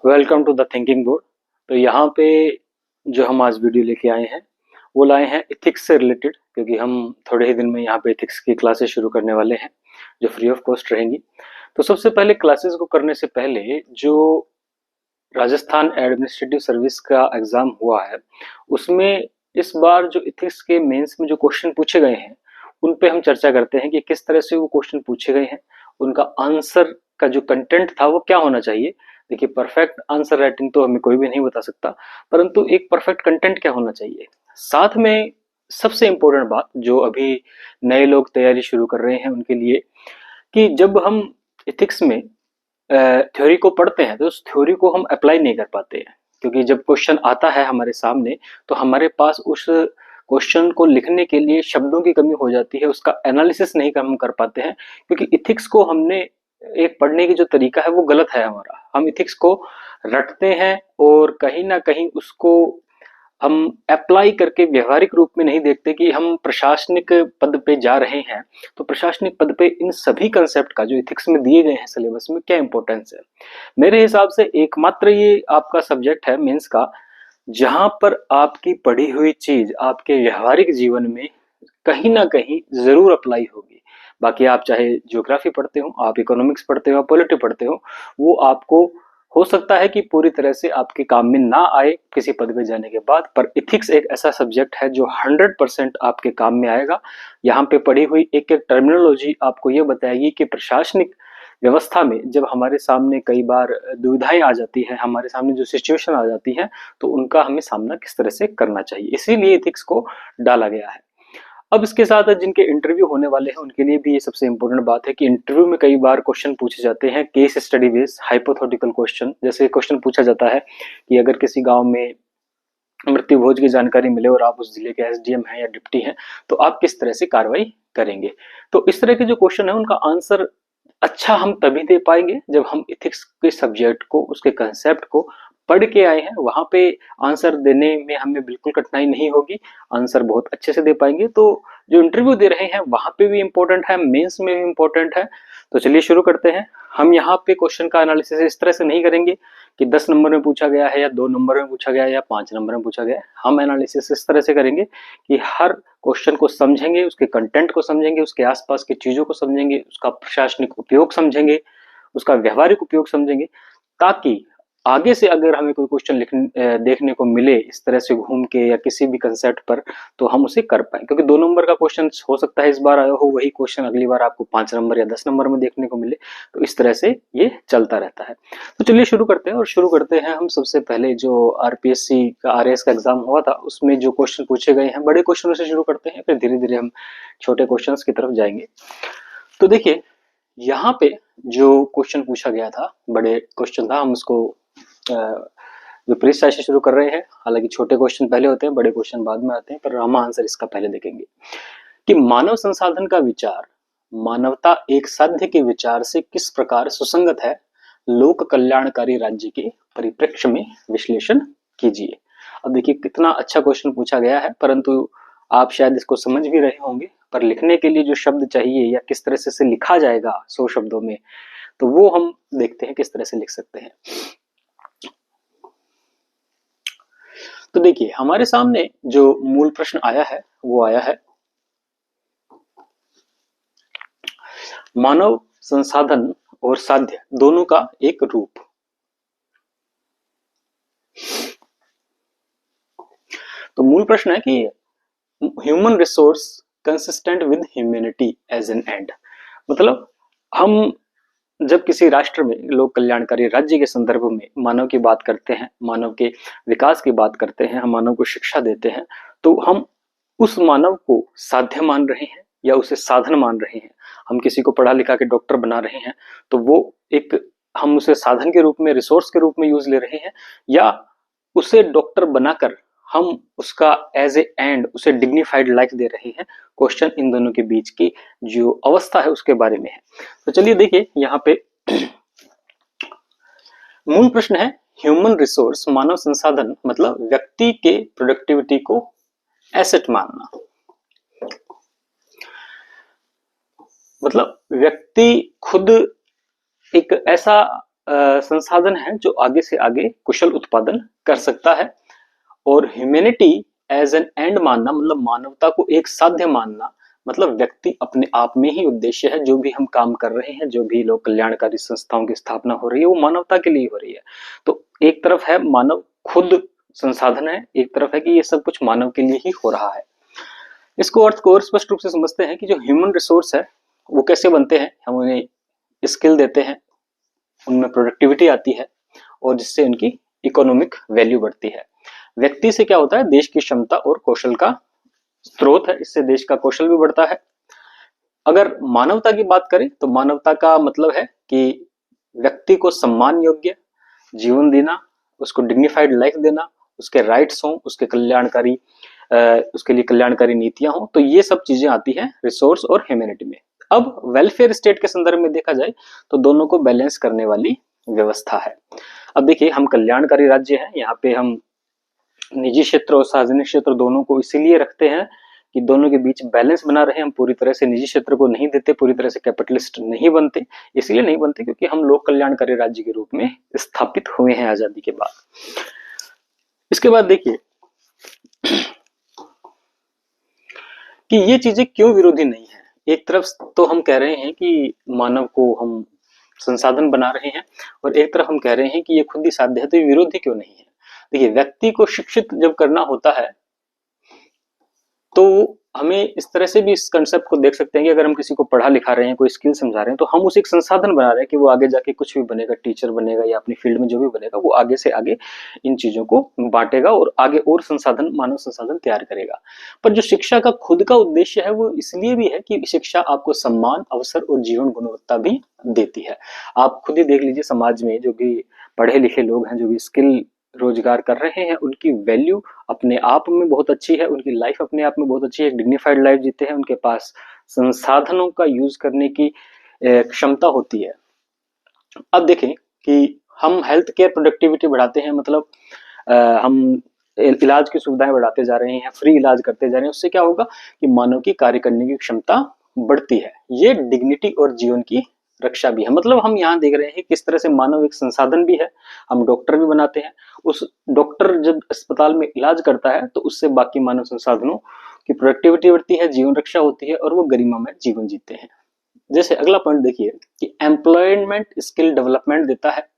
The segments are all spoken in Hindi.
Welcome to the thinking board. तो यहाँ पे जो हम आज वीडियो लेके आए हैं वो लाए हैं इथिक्स से रिलेटेड, क्योंकि हम थोड़े ही दिन में यहाँ पे इथिक्स की क्लासेस शुरू करने वाले हैं जो फ्री ऑफ कॉस्ट रहेंगी। तो सबसे पहले क्लासेस को करने से पहले जो राजस्थान एडमिनिस्ट्रेटिव सर्विस का एग्जाम हुआ है उसमें इस बार जो इथिक्स के मेंस में जो क्वेश्चन पूछे गए हैं उन पे हम चर्चा करते हैं कि किस तरह से वो क्वेश्चन पूछे गए हैं, उनका आंसर का जो कंटेंट था वो क्या होना चाहिए। देखिए, परफेक्ट आंसर राइटिंग तो हमें कोई भी नहीं बता सकता, परंतु एक परफेक्ट कंटेंट क्या होना चाहिए। साथ में सबसे इम्पोर्टेंट बात जो अभी नए लोग तैयारी शुरू कर रहे हैं उनके लिए, कि जब हम इथिक्स में थ्योरी को पढ़ते हैं तो उस थ्योरी को हम अप्लाई नहीं कर पाते हैं, क्योंकि जब क्वेश्चन आता है हमारे सामने तो हमारे पास उस क्वेश्चन को लिखने के लिए शब्दों की कमी हो जाती है, उसका एनालिसिस नहीं हम कर पाते हैं, क्योंकि इथिक्स को हमने एक पढ़ने की जो तरीका है वो गलत है हमारा। हम इथिक्स को रटते हैं और कहीं ना कहीं उसको हम अप्लाई करके व्यवहारिक रूप में नहीं देखते कि हम प्रशासनिक पद पे जा रहे हैं तो प्रशासनिक पद पे इन सभी कंसेप्ट का जो इथिक्स में दिए गए हैं सिलेबस में क्या इंपॉर्टेंस है। मेरे हिसाब से एकमात्र ये आपका सब्जेक्ट है मेंस का जहां पर आपकी पढ़ी हुई चीज आपके व्यवहारिक जीवन में कहीं ना कहीं जरूर अप्लाई होगी। बाकी आप चाहे ज्योग्राफी पढ़ते हो, आप इकोनॉमिक्स पढ़ते हो, आप पॉलिटी पढ़ते हो, वो आपको हो सकता है कि पूरी तरह से आपके काम में ना आए किसी पद पे जाने के बाद, पर इथिक्स एक ऐसा सब्जेक्ट है जो 100% आपके काम में आएगा। यहाँ पे पढ़ी हुई एक एक टर्मिनोलॉजी आपको ये बताएगी कि प्रशासनिक व्यवस्था में जब हमारे सामने कई बार दुविधाएं आ जाती है, हमारे सामने जो सिचुएशन आ जाती है तो उनका हमें सामना किस तरह से करना चाहिए, इसीलिए इथिक्स को डाला गया है। अब इसके साथ जिनके इंटरव्यू होने वाले हैं उनके लिए भी ये सबसे इंपॉर्टेंट बात है कि इंटरव्यू में कई बार क्वेश्चन पूछे जाते हैं case study based hypothetical question. जैसे क्वेश्चन पूछा जाता है कि अगर किसी गांव में मृत्यु भोज की जानकारी मिले और आप उस जिले के एसडीएम हैं या डिप्टी हैं तो आप किस तरह से कार्रवाई करेंगे। तो इस तरह के जो क्वेश्चन है उनका आंसर अच्छा हम तभी दे पाएंगे जब हम इथिक्स के सब्जेक्ट को, उसके कंसेप्ट को पढ़ के आए हैं। वहां पे आंसर देने में हमें बिल्कुल कठिनाई नहीं होगी, आंसर बहुत अच्छे से दे पाएंगे। तो जो इंटरव्यू दे रहे हैं वहां पे भी इम्पोर्टेंट है, मेंस में भी इम्पोर्टेंट है। तो चलिए शुरू करते हैं। हम यहाँ पे क्वेश्चन का एनालिसिस इस तरह से नहीं करेंगे कि 10 नंबर में पूछा गया है या 2 नंबर में पूछा गया है या 5 नंबर में पूछा गया है। हम एनालिसिस इस तरह से करेंगे कि हर क्वेश्चन को समझेंगे, उसके कंटेंट को समझेंगे, उसके आसपास की चीजों को समझेंगे, उसका प्रशासनिक उपयोग समझेंगे, उसका व्यवहारिक उपयोग समझेंगे, ताकि आगे से अगर हमें कोई क्वेश्चन देखने को मिले इस तरह से घूम के या किसी भी कंसेप्ट पर तो हम उसे कर पाए। क्योंकि 2 नंबर का क्वेश्चन हो सकता है इस बार आया हो, वही क्वेश्चन अगली बार आपको 5 नंबर या 10 नंबर में देखने को मिले। तो इस तरह से ये चलता रहता है। तो चलिए शुरू करते हैं। और शुरू करते हैं हम सबसे पहले जो आरपीएससी का आरएएस का एग्जाम हुआ था उसमें जो क्वेश्चन पूछे गए हैं बड़े क्वेश्चनों से शुरू करते हैं, फिर धीरे धीरे हम छोटे क्वेश्चन की तरफ जाएंगे। तो देखिए, यहाँ पे जो क्वेश्चन पूछा गया था बड़े क्वेश्चन था, हम उसको जो प्रीसाइज से शुरू कर रहे हैं। हालांकि छोटे क्वेश्चन पहले होते हैं, बड़े क्वेश्चन बाद में आते हैं, पर हम आंसर इसका पहले देखेंगे कि मानव संसाधन का विचार मानवता एक साध्य के विचार से किस प्रकार सुसंगत है, लोक कल्याणकारी राज्य के परिप्रेक्ष्य में विश्लेषण कीजिए। अब देखिए कितना अच्छा क्वेश्चन पूछा गया है, परंतु आप शायद इसको समझ भी रहे होंगे, पर लिखने के लिए जो शब्द चाहिए या किस तरह से इसे लिखा जाएगा 100 शब्दों में, तो वो हम देखते हैं किस तरह से लिख सकते हैं। तो देखिए हमारे सामने जो मूल प्रश्न आया है वो आया है, मानव संसाधन और साध्य दोनों का एक रूप। तो मूल प्रश्न है कि human resource consistent with humanity as an end. मतलब हम जब किसी राष्ट्र में लोक कल्याणकारी राज्य के संदर्भ में मानव की बात करते हैं, मानव के विकास की बात करते हैं, हम मानव को शिक्षा देते हैं, तो हम उस मानव को साध्य मान रहे हैं या उसे साधन मान रहे हैं। हम किसी को पढ़ा लिखा के डॉक्टर बना रहे हैं तो वो एक, हम उसे साधन के रूप में, रिसोर्स के रूप में यूज ले रहे हैं, या उसे डॉक्टर बनाकर हम उसका एज ए एंड उसे डिग्निफाइड लाइफ दे रहे हैं। क्वेश्चन इन दोनों के बीच की जो अवस्था है उसके बारे में है। तो चलिए देखिए यहाँ पे मूल प्रश्न है ह्यूमन रिसोर्स मानव संसाधन मतलब व्यक्ति के प्रोडक्टिविटी को एसेट मानना। मतलब व्यक्ति खुद एक ऐसा संसाधन है जो आगे से आगे कुशल उत्पादन कर सकता है। और ह्यूमैनिटी एज एन एंड मानना मतलब मानवता को एक साध्य मानना, मतलब व्यक्ति अपने आप में ही उद्देश्य है। जो भी हम काम कर रहे हैं, जो भी लोग कल्याणकारी संस्थाओं की स्थापना हो रही है, वो मानवता के लिए हो रही है। तो एक तरफ है मानव खुद संसाधन है, एक तरफ है कि ये सब कुछ मानव के लिए ही हो रहा है। इसको अर्थ को और स्पष्ट रूप से समझते हैं कि जो ह्यूमन रिसोर्स है वो कैसे बनते हैं। हम उन्हें स्किल देते हैं, उनमें प्रोडक्टिविटी आती है और जिससे उनकी इकोनॉमिक वैल्यू बढ़ती है। व्यक्ति से क्या होता है, देश की क्षमता और कौशल का स्रोत है, इससे देश का कौशल भी बढ़ता है। अगर मानवता की बात करें तो मानवता का मतलब है कि व्यक्ति को सम्मान योग्य जीवन देना, उसको डिग्निफाइड लाइफ देना, उसके राइट्स हों, उसके कल्याणकारी उसके लिए कल्याणकारी नीतियां हों। तो ये सब चीजें आती हैं रिसोर्स और ह्यूमैनिटी में। अब वेलफेयर स्टेट के संदर्भ में देखा जाए तो दोनों को बैलेंस करने वाली व्यवस्था है। अब देखिए, हम कल्याणकारी राज्य हैं, यहाँ पे हम निजी क्षेत्र और सार्वजनिक क्षेत्र दोनों को इसीलिए रखते हैं कि दोनों के बीच बैलेंस बना रहे। हम पूरी तरह से निजी क्षेत्र को नहीं देते, पूरी तरह से कैपिटलिस्ट नहीं बनते। इसलिए नहीं बनते क्योंकि हम लोक कल्याणकारी राज्य के रूप में स्थापित हुए हैं आजादी के बाद। इसके बाद देखिए कि ये चीजें क्यों विरोधी नहीं है। एक तरफ तो हम कह रहे हैं कि मानव को हम संसाधन बना रहे हैं और एक तरफ हम कह रहे हैं कि ये खुद ही साध्य है, तो ये विरोधी क्यों नहीं है। देखिए, व्यक्ति को शिक्षित जब करना होता है तो हमें इस तरह से भी इस कंसेप्ट को देख सकते हैं कि अगर हम किसी को पढ़ा लिखा रहे हैं, कोई स्किल समझा रहे हैं, तो हम उसे एक संसाधन बना रहे हैं कि वो आगे जाके कुछ भी बनेगा, टीचर बनेगा या अपनी फील्ड में जो भी बनेगा, वो आगे से आगे इन चीजों को बांटेगा और आगे और संसाधन, मानव संसाधन तैयार करेगा। पर जो शिक्षा का खुद का उद्देश्य है वो इसलिए भी है कि शिक्षा आपको सम्मान, अवसर और जीवन गुणवत्ता भी देती है। आप खुद ही देख लीजिए, समाज में जो भी पढ़े लिखे लोग हैं, जो भी स्किल रोजगार कर रहे हैं, उनकी वैल्यू अपने आप में बहुत अच्छी है, उनकी लाइफ अपने आप में बहुत अच्छी है, डिग्निफाइड लाइफ जीते हैं, उनके पास संसाधनों का यूज करने की क्षमता होती है। अब देखें कि हम हेल्थ केयर प्रोडक्टिविटी बढ़ाते हैं, मतलब हम इलाज की सुविधाएं बढ़ाते जा रहे हैं, फ्री इलाज करते जा रहे हैं। उससे क्या होगा कि मानव की कार्य करने की क्षमता बढ़ती है। ये डिग्निटी और जीवन की रक्षा भी है। मतलब हम यहाँ देख रहे हैं किस तरह से मानव एक संसाधन भी है। हम डॉक्टर भी बनाते हैं, उस डॉक्टर जब अस्पताल में इलाज करता है तो उससे बाकी मानव संसाधनों की प्रोडक्टिविटी बढ़ती है, जीवन रक्षा होती है और वो गरिमामय जीवन जीते हैं। जैसे अगला पॉइंट देखिए कि एम्प्लॉयमेंट स्किल डेवलपमेंट देता है।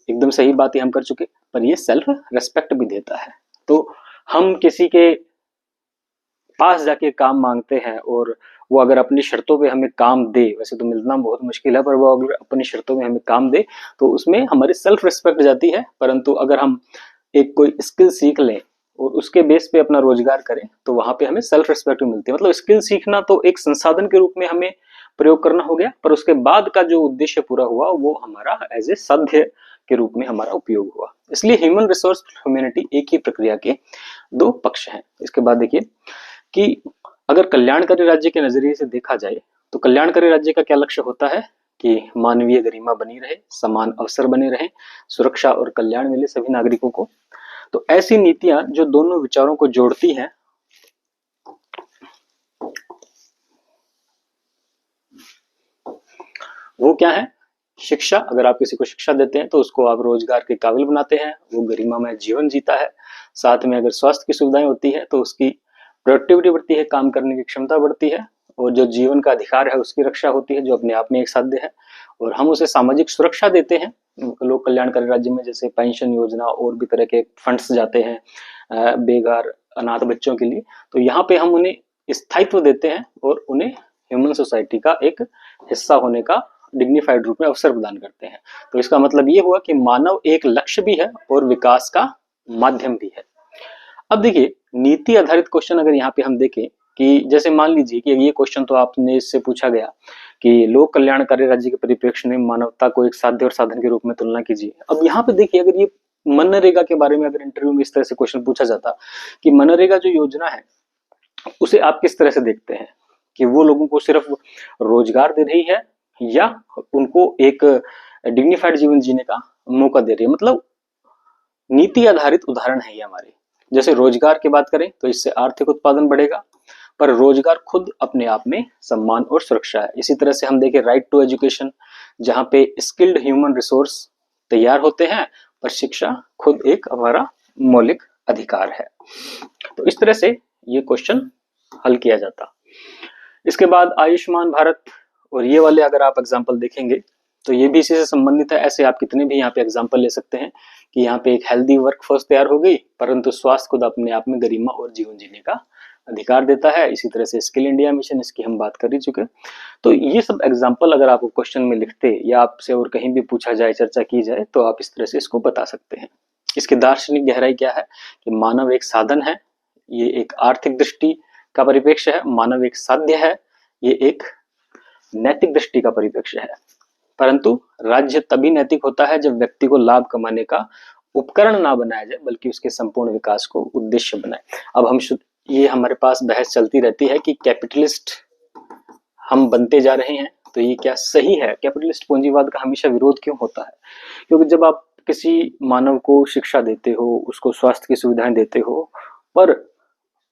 एकदम सही बात ही हम कर चुके, पर ये सेल्फ रेस्पेक्ट भी देता है। तो हम किसी के पास जाके काम मांगते हैं और वो अगर अपनी शर्तों पे हमें काम दे, वैसे तो मिलना बहुत मुश्किल है, पर वो अगर अपनी शर्तों में हमें काम दे तो उसमें हमारी सेल्फ रिस्पेक्ट जाती है। परंतु अगर हम एक कोई स्किल सीख लें और उसके बेस पे अपना रोजगार करें तो वहां पे हमें सेल्फ रिस्पेक्ट मिलती है। मतलब स्किल सीखना तो एक संसाधन के रूप में हमें प्रयोग करना हो गया, पर उसके बाद का जो उद्देश्य पूरा हुआ वो हमारा एज ए साध्य के रूप में हमारा उपयोग हुआ। इसलिए ह्यूमन रिसोर्स ह्यूमैनिटी एक ही प्रक्रिया के दो पक्ष हैं। इसके बाद देखिए कि अगर कल्याणकारी राज्य के नजरिए से देखा जाए तो कल्याणकारी राज्य का क्या लक्ष्य होता है कि मानवीय गरिमा बनी रहे, समान अवसर बने रहे, सुरक्षा और कल्याण मिले सभी नागरिकों को। तो ऐसी नीतियां जो दोनों विचारों को जोड़ती हैं, वो क्या है? शिक्षा। अगर आप किसी को शिक्षा देते हैं तो उसको आप रोजगार के काबिल बनाते हैं, वो गरिमामय जीवन जीता है। साथ में अगर स्वास्थ्य की सुविधाएं होती है तो उसकी प्रोडक्टिविटी बढ़ती है, काम करने की क्षमता बढ़ती है और जो जीवन का अधिकार है उसकी रक्षा होती है, जो अपने आप में एक साध्य है। और हम उसे सामाजिक सुरक्षा देते हैं लोक कल्याणकारी राज्य में, जैसे पेंशन योजना और भी तरह के फंड्स जाते हैं बेघर अनाथ बच्चों के लिए। तो यहाँ पे हम उन्हें स्थायित्व देते हैं और उन्हें ह्यूमन सोसाइटी का एक हिस्सा होने का डिग्निफाइड रूप में अवसर प्रदान करते हैं। तो इसका मतलब ये हुआ कि मानव एक लक्ष्य भी है और विकास का माध्यम भी है। अब देखिए, नीति आधारित क्वेश्चन अगर यहाँ पे हम देखें कि जैसे मान लीजिए कि ये क्वेश्चन तो आपने इससे पूछा गया कि लोक कल्याणकारी राज्य के परिप्रेक्ष्य में मानवता को एक साध्य और साधन के रूप में तुलना कीजिए। अब यहाँ पे देखिए, अगर ये मनरेगा के बारे में अगर इंटरव्यू में इस तरह से क्वेश्चन पूछा जाता कि मनरेगा जो योजना है उसे आप किस तरह से देखते हैं, कि वो लोगों को सिर्फ रोजगार दे रही है या उनको एक डिग्निफाइड जीवन जीने का मौका दे रही है। मतलब नीति आधारित उदाहरण है ये हमारे। जैसे रोजगार की बात करें तो इससे आर्थिक उत्पादन बढ़ेगा, पर रोजगार खुद अपने आप में सम्मान और सुरक्षा है। इसी तरह से हम देखें राइट टू एजुकेशन, जहाँ पे स्किल्ड ह्यूमन रिसोर्स तैयार होते हैं, पर शिक्षा खुद एक हमारा मौलिक अधिकार है। तो इस तरह से ये क्वेश्चन हल किया जाता। इसके बाद आयुष्मान भारत, और ये वाले अगर आप एग्जाम्पल देखेंगे तो ये भी इसी से संबंधित है। ऐसे आप कितने भी यहाँ पे एग्जाम्पल ले सकते हैं कि यहाँ पे एक हेल्दी वर्कफोर्स तैयार हो गई, परंतु स्वास्थ्य खुद अपने आप में गरिमा और जीवन जीने का अधिकार देता है। इसी तरह से स्किल इंडिया मिशन, इसकी हम बात कर ही चुके। तो ये सब एग्जाम्पल अगर आपको क्वेश्चन में लिखते या आपसे और कहीं भी पूछा जाए, चर्चा की जाए, तो आप इस तरह से इसको बता सकते हैं। इसकी दार्शनिक गहराई क्या है कि मानव एक साधन है, ये एक आर्थिक दृष्टि का परिप्रेक्ष्य है, मानव एक साध्य है, ये एक नैतिक दृष्टि का परिप्रेक्ष्य है। परंतु राज्य तभी नैतिक होता है जब व्यक्ति को लाभ कमाने का उपकरण ना बनाया जाए, बल्कि उसके संपूर्ण विकास को उद्देश्य बनाए। अब हम ये हमारे पास बहस चलती रहती है कि कैपिटलिस्ट हम बनते जा रहे हैं, तो ये क्या सही है? कैपिटलिस्ट पूंजीवाद का हमेशा विरोध क्यों होता है? क्योंकि जब आप किसी मानव को शिक्षा देते हो, उसको स्वास्थ्य की सुविधाएं देते हो, पर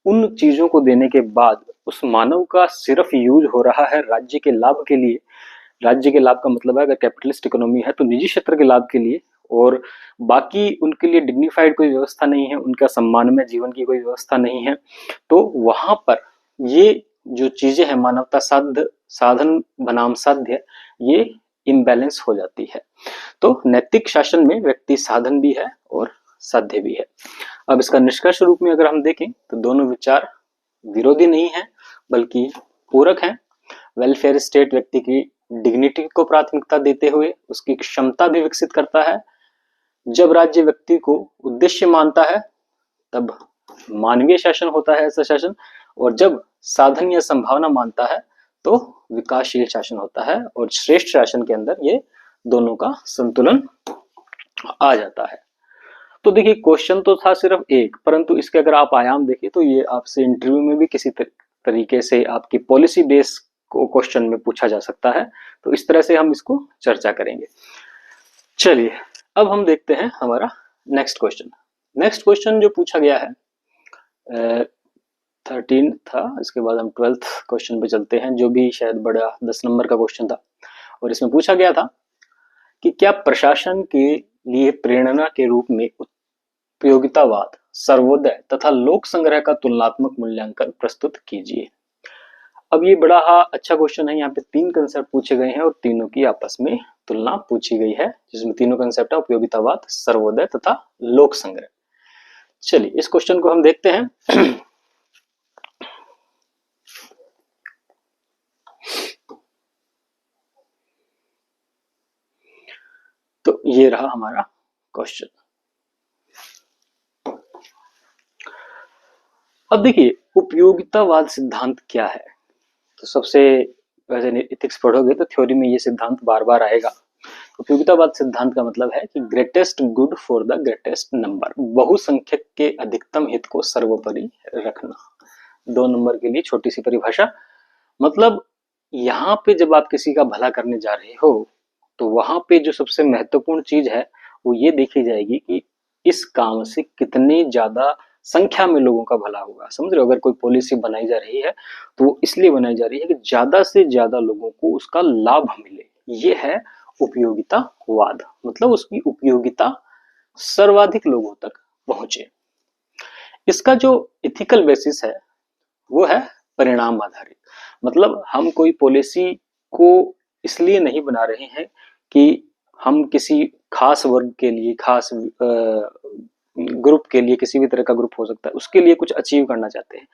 उन चीजों को देने के बाद उस मानव का सिर्फ यूज हो रहा है राज्य के लाभ के लिए। राज्य के लाभ का मतलब है, अगर कैपिटलिस्ट इकोनॉमी है तो निजी क्षेत्र के लाभ के लिए, और बाकी उनके लिए डिग्निफाइड कोई व्यवस्था नहीं है, उनका सम्मान में जीवन की कोई व्यवस्था नहीं है, तो वहां पर ये जो चीजें हैं मानवता साधन बनाम साध्य, ये इम्बैलेंस हो जाती है। तो नैतिक शासन में व्यक्ति साधन भी है और साध्य भी है। अब इसका निष्कर्ष रूप में अगर हम देखें तो दोनों विचार विरोधी नहीं है, बल्कि पूरक हैं। वेलफेयर स्टेट व्यक्ति की डिग्निटी को प्राथमिकता देते हुए उसकी क्षमता भी विकसित करता है। जब राज्य व्यक्ति को उद्देश्य मानता है, तब मानवीय शासन होता है, ऐसा शासन। और जब साधन या संभावना मानता है, तो विकासशील शासन होता है। और श्रेष्ठ शासन के अंदर ये दोनों का संतुलन आ जाता है। तो देखिए, क्वेश्चन तो था सिर्फ एक, परंतु इसके अगर आप आयाम देखिए तो ये आपसे इंटरव्यू में भी किसी तरीके से आपकी पॉलिसी बेस को क्वेश्चन में पूछा जा सकता है। तो इस तरह से हम इसको चर्चा करेंगे। चलिए, अब हम देखते हैं हमारा नेक्स्ट क्वेश्चन। नेक्स्ट क्वेश्चन जो पूछा गया है 13 था, इसके बाद हम 12th क्वेश्चन पे चलते हैं, जो भी शायद बड़ा 10 नंबर का क्वेश्चन था। और इसमें पूछा गया था कि क्या प्रशासन के लिए प्रेरणा के रूप में उपयोगितावाद, सर्वोदय तथा लोक संग्रह का तुलनात्मक मूल्यांकन प्रस्तुत कीजिए। अब ये बड़ा अच्छा क्वेश्चन है। यहाँ पे 3 कंसेप्ट पूछे गए हैं और तीनों की आपस में तुलना पूछी गई है, जिसमें तीनों कंसेप्ट है उपयोगितावाद, सर्वोदय तथा लोक संग्रह। चलिए, इस क्वेश्चन को हम देखते हैं। तो ये रहा हमारा क्वेश्चन। अब देखिए, उपयोगितावाद सिद्धांत क्या है? तो सबसे वैसे इथिक्स पढ़ोगे तो थ्योरी में ये सिद्धांत बार बार आएगा। उपयोगितावाद सिद्धांत का मतलब है कि greatest good for the greatest number, बहुसंख्यक के अधिकतम हित को सर्वोपरि रखना। 2 नंबर के लिए छोटी सी परिभाषा, मतलब यहाँ पे जब आप किसी का भला करने जा रहे हो, तो वहां पे जो सबसे महत्वपूर्ण चीज है वो ये देखी जाएगी कि इस काम से कितने ज्यादा संख्या में लोगों का भला होगा। समझ रहे हो? अगर कोई पॉलिसी बनाई जा रही है तो वो इसलिए बनाई जा रही है कि ज्यादा से ज्यादा लोगों को उसका लाभ मिले। ये है उपयोगितावाद, मतलब उसकी उपयोगिता सर्वाधिक लोगों तक पहुंचे। इसका जो इथिकल बेसिस है वो है परिणाम आधारित। मतलब हम कोई पॉलिसी को इसलिए नहीं बना रहे हैं कि हम किसी खास वर्ग के लिए, खास ग्रुप के लिए, किसी भी तरह का ग्रुप हो सकता है, उसके लिए कुछ अचीव करना चाहते हैं।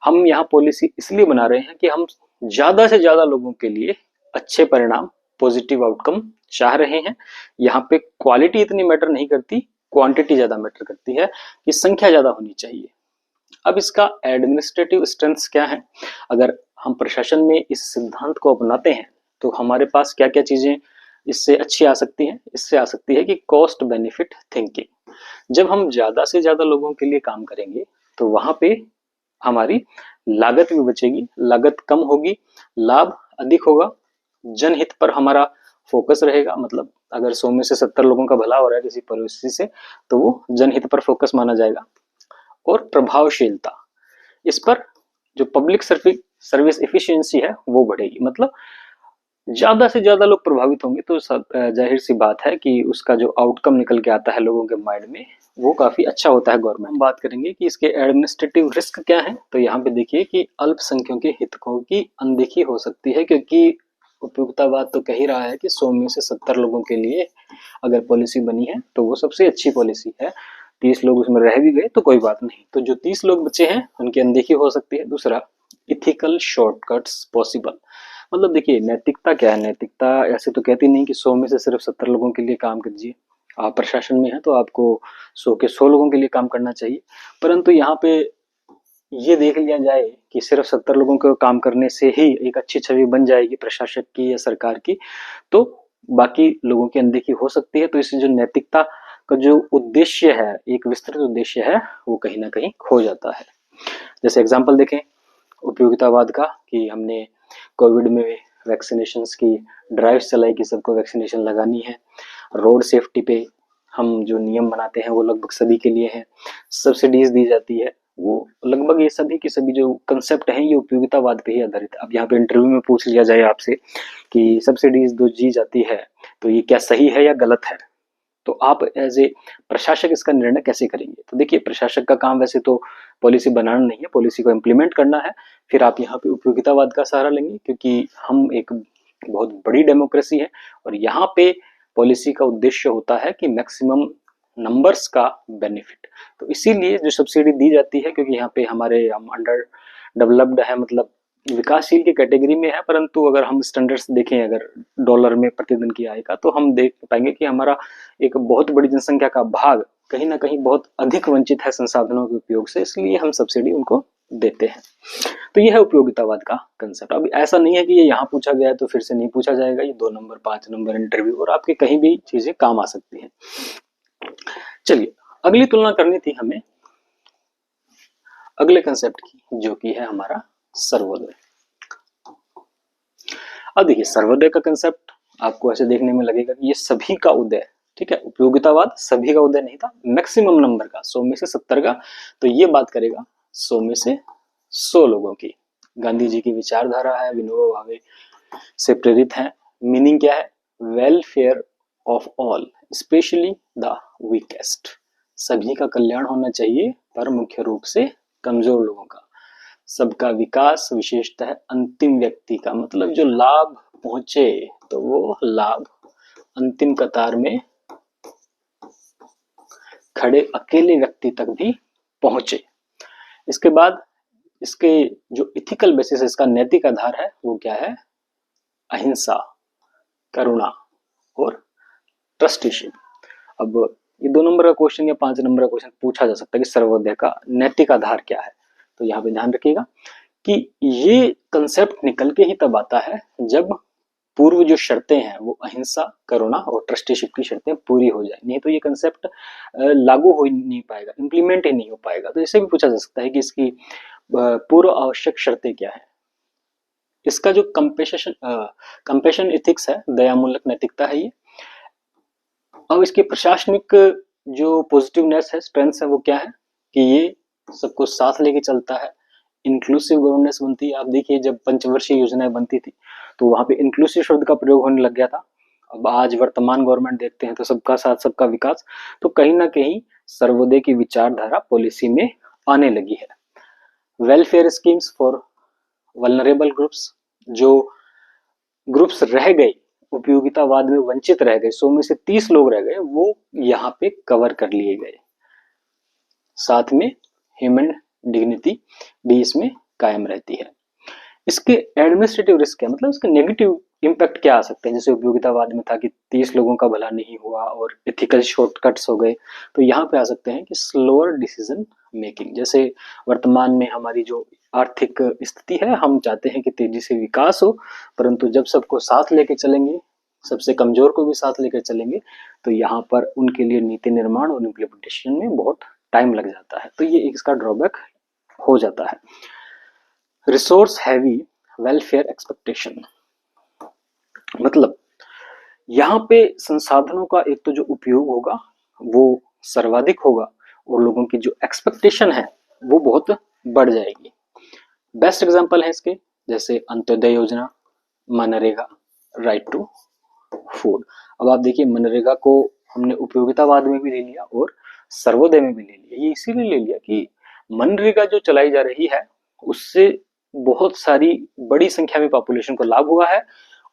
हम यहाँ पॉलिसी इसलिए बना रहे हैं कि हम ज्यादा से ज्यादा लोगों के लिए अच्छे परिणाम, पॉजिटिव आउटकम चाह रहे हैं। यहाँ पे क्वालिटी इतनी मैटर नहीं करती, क्वांटिटी ज्यादा मैटर करती है कि संख्या ज्यादा होनी चाहिए। अब इसका एडमिनिस्ट्रेटिव स्ट्रेंथ्स क्या है? अगर हम प्रशासन में इस सिद्धांत को अपनाते हैं तो हमारे पास क्या क्या चीजें इससे अच्छी आ सकती हैं? इससे आ सकती है कि कॉस्ट बेनिफिट थिंकिंग। जब हम ज्यादा से ज्यादा लोगों के लिए काम करेंगे तो वहां पे हमारी लागत भी बचेगी, लागत कम होगी, लाभ अधिक होगा, जनहित पर हमारा फोकस रहेगा। मतलब अगर 100 में से 70 लोगों का भला हो रहा है किसी पॉलिसी से, तो वो जनहित पर फोकस माना जाएगा। और प्रभावशीलता, इस पर जो पब्लिक सर्विस एफिशिएंसी है वो बढ़ेगी, मतलब ज्यादा से ज्यादा लोग प्रभावित होंगे तो जाहिर सी बात है कि उसका जो आउटकम निकल के आता है लोगों के माइंड में वो काफी अच्छा होता है। गवर्नमेंट, हम बात करेंगे कि इसके एडमिनिस्ट्रेटिव रिस्क क्या है। तो यहाँ पे देखिए कि अल्पसंख्यकों के हितों की अनदेखी हो सकती है, क्योंकि उपयुक्तवाद तो कह ही रहा है कि 100 में से 70 लोगों के लिए अगर पॉलिसी बनी है तो वो सबसे अच्छी पॉलिसी है। 30 लोग उसमें रह भी गए तो कोई बात नहीं, तो जो 30 लोग बचे हैं उनकी अनदेखी हो सकती है। दूसरा, इथिकल शॉर्टकट्स पॉसिबल, मतलब देखिए नैतिकता क्या है। नैतिकता ऐसे तो कहती नहीं कि 100 में से सिर्फ 70 लोगों के लिए काम कीजिए। आप प्रशासन में हैं तो आपको 100 के 100 लोगों के लिए काम करना चाहिए, परंतु यहाँ पे ये देख लिया जाए कि सिर्फ 70 लोगों को काम करने से ही एक अच्छी छवि बन जाएगी प्रशासक की या सरकार की, तो बाकी लोगों की अनदेखी हो सकती है। तो इससे जो नैतिकता का जो उद्देश्य है, एक विस्तृत उद्देश्य है, वो कहीं ना कहीं खो जाता है। जैसे एग्जाम्पल देखें उपयोगितावाद का, कि हमने कोविड में वैक्सीनेशन की ड्राइव्स चलाई कि सबको वैक्सीनेशन लगानी है। रोड सेफ्टी पे हम जो नियम बनाते हैं वो लगभग सभी के लिए हैं। सब्सिडीज दी जाती है, वो लगभग ये सभी की सभी जो कंसेप्ट हैं ये उपयोगितावाद पे ही आधारित है। अब यहाँ पे इंटरव्यू में पूछ लिया जाए आपसे कि सब्सिडीज जो दी जाती है तो ये क्या सही है या गलत है, तो आप एज ए प्रशासक इसका निर्णय कैसे करेंगे। तो देखिए प्रशासक का काम वैसे तो पॉलिसी बनाना नहीं है, पॉलिसी को इम्प्लीमेंट करना है। फिर आप यहाँ पे उपयोगितावाद का सहारा लेंगे, क्योंकि हम एक बहुत बड़ी डेमोक्रेसी है और यहाँ पे पॉलिसी का उद्देश्य होता है कि मैक्सिमम नंबर्स का बेनिफिट। तो इसीलिए जो सब्सिडी दी जाती है, क्योंकि यहाँ पे हम अंडर डेवलप्ड है, मतलब विकासशील की कैटेगरी में है, परंतु अगर हम स्टैंडर्ड्स देखें अगर डॉलर में प्रतिदिन की आय का, तो हम देख पाएंगे कि हमारा एक बहुत बड़ी जनसंख्या का भाग कहीं ना कहीं बहुत अधिक वंचित है संसाधनों के उपयोग से, इसलिए हम सब्सिडी उनको देते हैं। तो यह है उपयोगितावाद का कंसेप्ट। अब ऐसा नहीं है कि ये यहाँ पूछा गया है तो फिर से नहीं पूछा जाएगा, ये 2 नंबर 5 नंबर इंटरव्यू और आपके कहीं भी चीजें काम आ सकती हैं। चलिए अगली तुलना करनी थी हमें अगले कंसेप्ट की, जो कि है हमारा सर्वोदय। अब देखिए सर्वोदय का कंसेप्ट आपको ऐसे देखने में लगेगा कि ये सभी का उदय, ठीक है। उपयोगितावाद सभी का उदय नहीं था, मैक्सिमम नंबर का, 100 में से 70 का। तो ये बात करेगा 100 में से 100 लोगों की। गांधी जी की विचारधारा है, विनोबा भावे से प्रेरित है। मीनिंग क्या है? Welfare of all specially the weakest, सभी का कल्याण होना चाहिए पर मुख्य रूप से कमजोर लोगों का। सबका विकास विशेषतः अंतिम व्यक्ति का, मतलब जो लाभ पहुंचे तो वो लाभ अंतिम कतार में खड़े अकेले व्यक्ति तक भी पहुंचे। इसके बाद इसके जो इथिकल बेसिस, इसका नैतिक आधार है वो क्या है? अहिंसा, करुणा और ट्रस्टीशिप। अब ये 2 नंबर का क्वेश्चन या 5 नंबर का क्वेश्चन पूछा जा सकता है कि सर्वोदय का नैतिक आधार क्या है। तो यहाँ पे ध्यान रखिएगा कि ये कंसेप्ट निकल के ही तब आता है जब पूर्व जो शर्तें हैं वो अहिंसा, करुणा और ट्रस्टीशिप की शर्तें पूरी हो जाए, नहीं तो ये कंसेप्ट लागू हो नहीं पाएगा, इंप्लीमेंट ही नहीं हो पाएगा। तो इसे भी पूछा जा सकता है कि इसकी पूर्व आवश्यक शर्तें क्या है। इसका जो कंपेशन एथिक्स है, दयामूलक नैतिकता है ये। अब इसके प्रशासनिक जो पॉजिटिवनेस है, स्ट्रेंथ है, वो क्या है कि ये सबको साथ लेके चलता है। इंक्लूसिव गवर्नेंस बनती है। आप देखिए जब पंचवर्षीय योजनाएं बनती थी तो वहां पे इंक्लूसिव शब्द का प्रयोग होने लग गया था। अब आज वर्तमान गवर्नमेंट देखते हैं तो सबका साथ सबका विकास, तो कहीं ना कहीं सर्वोदय की विचारधारा पॉलिसी में आने लगी है। Welfare schemes for vulnerable groups, जो ग्रुप्स रह गए उपयोगितावाद में वंचित रह गए, 100 में से 30 लोग रह गए, वो यहाँ पे कवर कर लिए गए। साथ में ह्यूमन डिग्निटी भी इसमें कायम रहती है। इसके एडमिनिस्ट्रेटिव रिस्क है, मतलब इसके नेगेटिव इम्पैक्ट क्या आ सकते हैं। जैसे उपयोगितावाद में था कि 30 लोगों का भला नहीं हुआ और एथिकल शॉर्टकट्स हो गए, तो यहाँ पे आ सकते हैं कि स्लोअर डिसीजन मेकिंग। जैसे वर्तमान में हमारी जो आर्थिक स्थिति है, हम चाहते हैं कि तेजी से विकास हो, परंतु जब सबको साथ लेके चलेंगे, सबसे कमजोर को भी साथ लेकर चलेंगे, तो यहाँ पर उनके लिए नीति निर्माण और इम्प्लीमेंटेशन में बहुत टाइम लग जाता है। तो ये इसका ड्रॉबैक हो जाता है। रिसोर्स हैवी वेलफेयर एक्सपेक्टेशन, मतलब यहाँ पे संसाधनों का एक तो जो उपयोग होगा वो सर्वाधिक होगा और लोगों की जो एक्सपेक्टेशन है वो बहुत बढ़ जाएगी। बेस्ट एग्जांपल है इसके, जैसे अंत्योदय योजना, मनरेगा, राइट टू फूड। अब आप देखिए, मनरेगा को हमने उपयोगितावाद में भी ले लिया और सर्वोदय में भी ले लिया। ये इसीलिए ले लिया कि मनरेगा जो चलाई जा रही है उससे बहुत सारी बड़ी संख्या में पॉपुलेशन को लाभ हुआ है,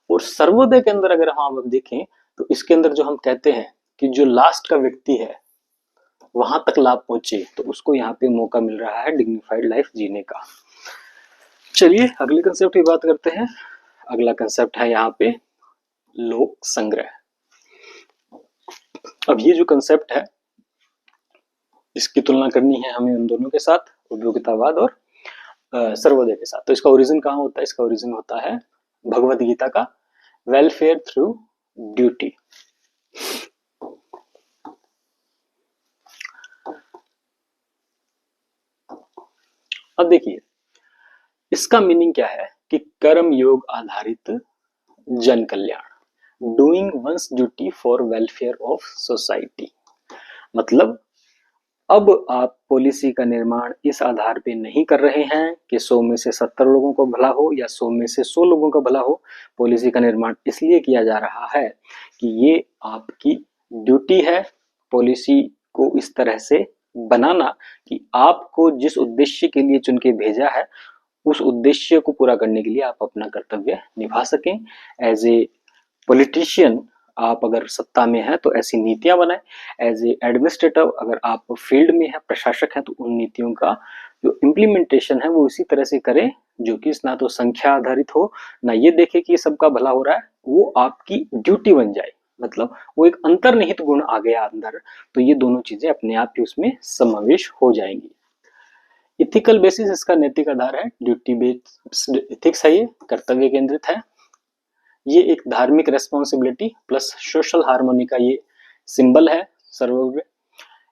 और सर्वोदय के अंदर अगर हम अब देखें तो इसके अंदर जो हम कहते हैं कि जो लास्ट का व्यक्ति है वहां तक लाभ पहुंचे, तो उसको यहाँ पे मौका मिल रहा है डिग्निफाइड लाइफ जीने का। चलिए अगले कंसेप्ट की बात करते हैं। अगला कंसेप्ट है यहाँ पे लोक संग्रह। अब ये जो कंसेप्ट है इसकी तुलना करनी है हमें उन दोनों के साथ, उपयोगितावाद और सर्वोदय के साथ। तो इसका ओरिजिन कहाँ होता है? इसका ओरिजिन होता है भगवत गीता का वेलफेयर थ्रू ड्यूटी। अब देखिए इसका मीनिंग क्या है कि कर्म योग आधारित जन कल्याण, doing one's duty for welfare of society. मतलब अब आप पॉलिसी का निर्माण इस आधार पे नहीं कर रहे हैं कि 100 में से 70 लोगों को भला हो या 100 में से 100 लोगों का भला हो। पॉलिसी का निर्माण इसलिए किया जा रहा है कि ये आपकी ड्यूटी है पॉलिसी को इस तरह से बनाना कि आपको जिस उद्देश्य के लिए चुन के भेजा है उस उद्देश्य को पूरा करने के लिए आप अपना कर्तव्य निभा सकें। एज ए पॉलिटिशियन आप अगर सत्ता में है तो ऐसी नीतियां बनाएं। एज ए एडमिनिस्ट्रेटर अगर आप फील्ड में है, प्रशासक है, तो उन नीतियों का जो इम्प्लीमेंटेशन है वो इसी तरह से करें जो कि ना तो संख्या आधारित हो, ना ये देखे कि सबका भला हो रहा है, वो आपकी ड्यूटी बन जाए। मतलब वो एक अंतर्निहित गुण आ गया अंदर, तो ये दोनों चीजें अपने आप ही उसमें समावेश हो जाएंगी। इथिकल बेसिस इसका नैतिक आधार है, ड्यूटी बेस्ड इथिक्स है, ये कर्तव्य केंद्रित है। ये एक धार्मिक रेस्पॉन्सिबिलिटी प्लस सोशल हार्मोनी का ये सिंबल है सर्वोपरि।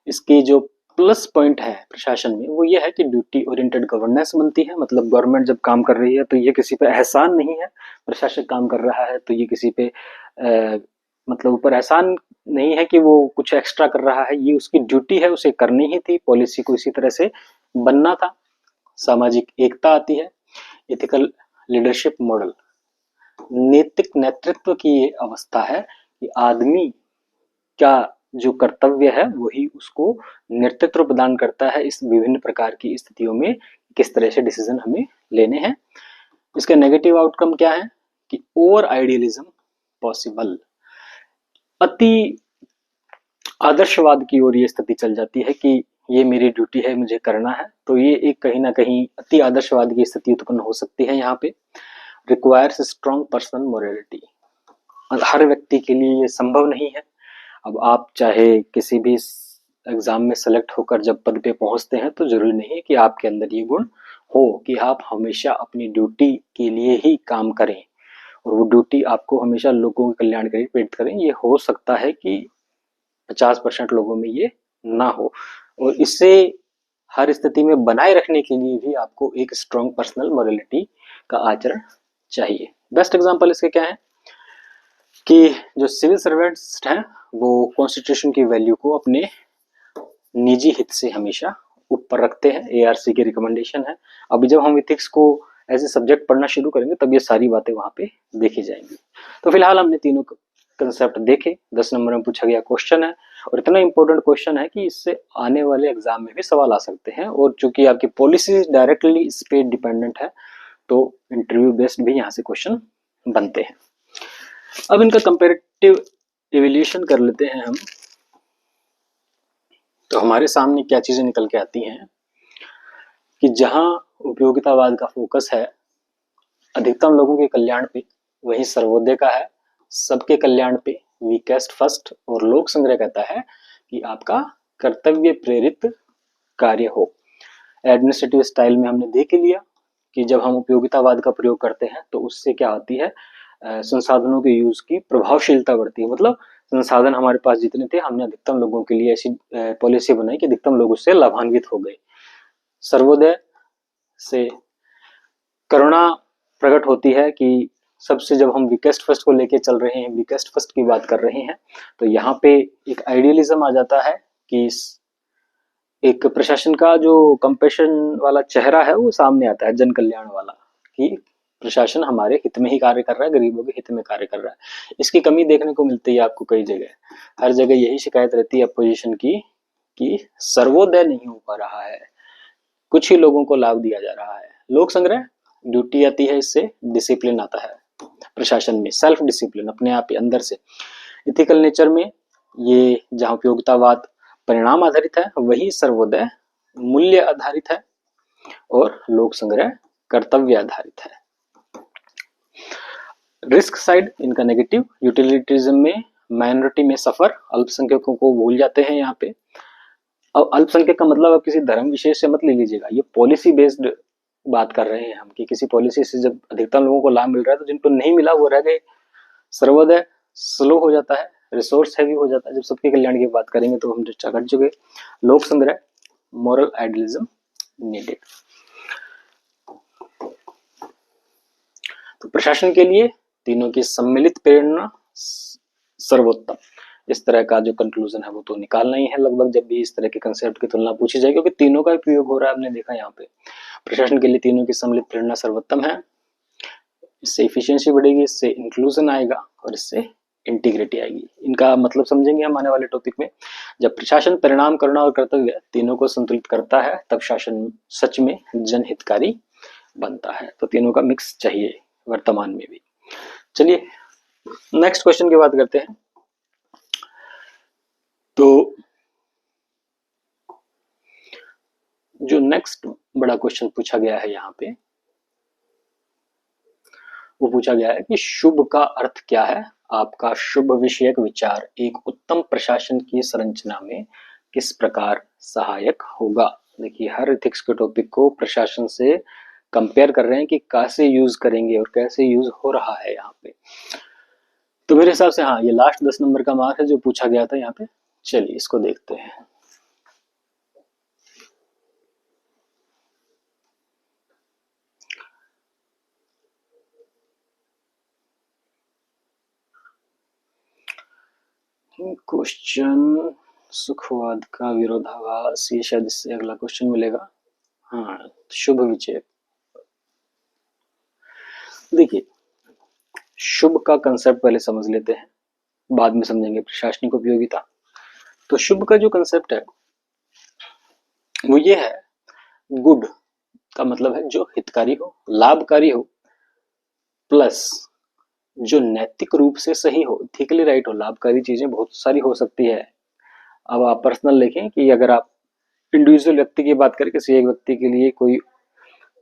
इसकी जो प्लस पॉइंट है प्रशासन में वो ये है कि ड्यूटी ओरिएंटेड गवर्नेंस बनती है। मतलब गवर्नमेंट जब काम कर रही है तो ये किसी पे एहसान नहीं है, प्रशासक काम कर रहा है तो ये किसी पे मतलब ऊपर एहसान नहीं है कि वो कुछ एक्स्ट्रा कर रहा है, ये उसकी ड्यूटी है, उसे करनी ही थी, पॉलिसी को इसी तरह से बनना था। सामाजिक एकता आती है। इथिकल लीडरशिप मॉडल, नैतिक नेतृत्व की ये अवस्था है कि आदमी का जो कर्तव्य है वही उसको नेतृत्व प्रदान करता है इस विभिन्न प्रकार की स्थितियों में किस तरह से डिसीजन हमें लेने हैं। इसका नेगेटिव आउटकम क्या है कि ओवर आइडियलिज्म पॉसिबल, अति आदर्शवाद की ओर ये स्थिति चल जाती है कि ये मेरी ड्यूटी है, मुझे करना है, तो ये एक कहीं ना कहीं अति आदर्शवाद की स्थिति उत्पन्न हो सकती है। यहाँ पे रिक्वायर्स स्ट्रॉन्ग पर्सनल मोरालिटी, हर व्यक्ति के लिए ये संभव नहीं है। अब आप चाहे किसी भी एग्जाम में सेलेक्ट होकर जब पद पे पहुंचते हैं तो जरूरी नहीं है कि आपके अंदर ये गुण हो कि आप हमेशा अपनी ड्यूटी के लिए ही काम करें और वो ड्यूटी आपको हमेशा लोगों के कल्याण के लिए प्रेरित करें। ये हो सकता है कि 50% लोगों में ये ना हो, और इससे हर स्थिति में बनाए रखने के लिए भी आपको एक स्ट्रॉन्ग पर्सनल मोरालिटी का आचरण चाहिए। बेस्ट एग्जांपल इसके क्या है कि जो सिविल सर्वेंट्स हैं वो कॉन्स्टिट्यूशन की वैल्यू को अपने निजी हित से हमेशा ऊपर रखते हैं, एआरसी की रिकमेंडेशन है। अभी जब हम इथिक्स को एज ए सब्जेक्ट पढ़ना शुरू करेंगे तब ये सारी बातें वहां पे देखी जाएंगी। तो फिलहाल हमने तीनों कंसेप्ट देखे, 10 नंबर में पूछा गया क्वेश्चन है और इतना इंपॉर्टेंट क्वेश्चन है कि इससे आने वाले एग्जाम में भी सवाल आ सकते हैं, और चूंकि आपकी पॉलिसी डायरेक्टली इस पे डिपेंडेंट है तो इंटरव्यू बेस्ड भी यहाँ से क्वेश्चन बनते हैं। अब इनका कंपेरेटिव इवैल्यूएशन कर लेते हैं हम, तो हमारे सामने क्या चीजें निकल के आती हैं कि जहां उपयोगितावाद का फोकस है अधिकतम लोगों के कल्याण पे, वहीं सर्वोदय का है सबके कल्याण पे, वीकेस्ट फर्स्ट, और लोक संग्रह कहता है कि आपका कर्तव्य प्रेरित कार्य हो। एडमिनिस्ट्रेटिव स्टाइल में हमने देख लिया कि जब हम उपयोगितावाद का प्रयोग करते हैं तो उससे क्या होती है, संसाधनों के यूज की प्रभावशीलता बढ़ती है। मतलब संसाधन हमारे पास जितने थे हमने अधिकतम लोगों के लिए ऐसी पॉलिसी बनाई कि अधिकतम लोग उससे लाभान्वित हो गए। सर्वोदय से करुणा प्रकट होती है कि सबसे, जब हम वीकेस्ट फर्स्ट को लेके चल रहे हैं, वीकेस्ट फर्स्ट की बात कर रहे हैं, तो यहाँ पे एक आइडियलिज्म आ जाता है कि एक प्रशासन का जो कंपैशन वाला चेहरा है वो सामने आता है, जन कल्याण वाला, कि प्रशासन हमारे हित में ही कार्य कर रहा है, गरीबों के हित में कार्य कर रहा है। इसकी कमी देखने को मिलती है आपको कई जगह। हर जगह यही शिकायत रहती है अपोजिशन की कि सर्वोदय नहीं हो पा रहा है, कुछ ही लोगों को लाभ दिया जा रहा है। लोक संग्रह ड्यूटी आती है, इससे डिसिप्लिन आता है प्रशासन में, सेल्फ डिसिप्लिन अपने आप ही अंदर से। इथिकल नेचर में ये जहाँ उपयोगितावाद परिणाम आधारित है, वही सर्वोदय मूल्य आधारित है और लोक संग्रह कर्तव्य आधारित है। रिस्क साइड इनका नेगेटिव, यूटिलिटिज्म में माइनॉरिटी में सफर, अल्पसंख्यकों को भूल जाते हैं यहाँ पे। अब अल्पसंख्यक का मतलब आप किसी धर्म विशेष से मत ले लीजिएगा, ये पॉलिसी बेस्ड बात कर रहे हैं हम कि किसी पॉलिसी से जब अधिकतम लोगों को लाभ मिल रहा है तो जिनको नहीं मिला वो रह गए। सर्वोदय स्लो हो जाता है, रिसोर्स हैवी हो जाता है। जब सबके कल्याण की बात करेंगे तो हम चर्चा कर चुके। लोक संग्रह मोरल आइडियलिज्म नीडेड। तो प्रशासन के लिए तीनों की सम्मिलित प्रेरणा सर्वोत्तम। इस तरह का जो कंक्लूजन है वो तो निकालना ही है लगभग जब भी इस तरह के कंसेप्ट की तुलना पूछी जाए, क्योंकि तीनों का प्रयोग हो रहा है। आपने देखा यहाँ पे प्रशासन के लिए तीनों की सम्मिलित प्रेरणा सर्वोत्तम है। इससे इफिशियंसी बढ़ेगी, इससे इंक्लूजन आएगा और इससे इंटीग्रिटी आएगी। इनका मतलब समझेंगे हम आने वाले टॉपिक में। जब प्रशासन परिणाम, करुणा और कर्तव्य तीनों को संतुलित करता है तब शासन सच में जनहितकारी बनता है। तो तीनों का मिक्स चाहिए वर्तमान में भी। चलिए नेक्स्ट क्वेश्चन की बात करते हैं। तो जो नेक्स्ट बड़ा क्वेश्चन पूछा गया है यहाँ पे, वो पूछा गया है कि शुभ का अर्थ क्या है? आपका शुभ विषयक विचार एक उत्तम प्रशासन की संरचना में किस प्रकार सहायक होगा? देखिए हर एथिक्स के टॉपिक को प्रशासन से कंपेयर कर रहे हैं कि कैसे यूज करेंगे और कैसे यूज हो रहा है यहाँ पे। तो मेरे हिसाब से हाँ, ये लास्ट 10 नंबर का मार्क है जो पूछा गया था यहाँ पे। चलिए इसको देखते हैं। क्वेश्चन सुखवाद का विरोधाभास, ये शायद इससे अगला क्वेश्चन मिलेगा। हाँ, शुभ विचेत। देखिए शुभ का कंसेप्ट पहले समझ लेते हैं, बाद में समझेंगे प्रशासनिक उपयोगिता। तो शुभ का जो कंसेप्ट है वो ये है, गुड का मतलब है जो हितकारी हो, लाभकारी हो, प्लस जो नैतिक रूप से सही हो, इथिकली राइट हो। लाभकारी चीजें बहुत सारी हो सकती है। अब आप पर्सनल लिखें कि अगर आप इंडिविजुअल व्यक्ति की बात करें, किसी एक व्यक्ति के लिए कोई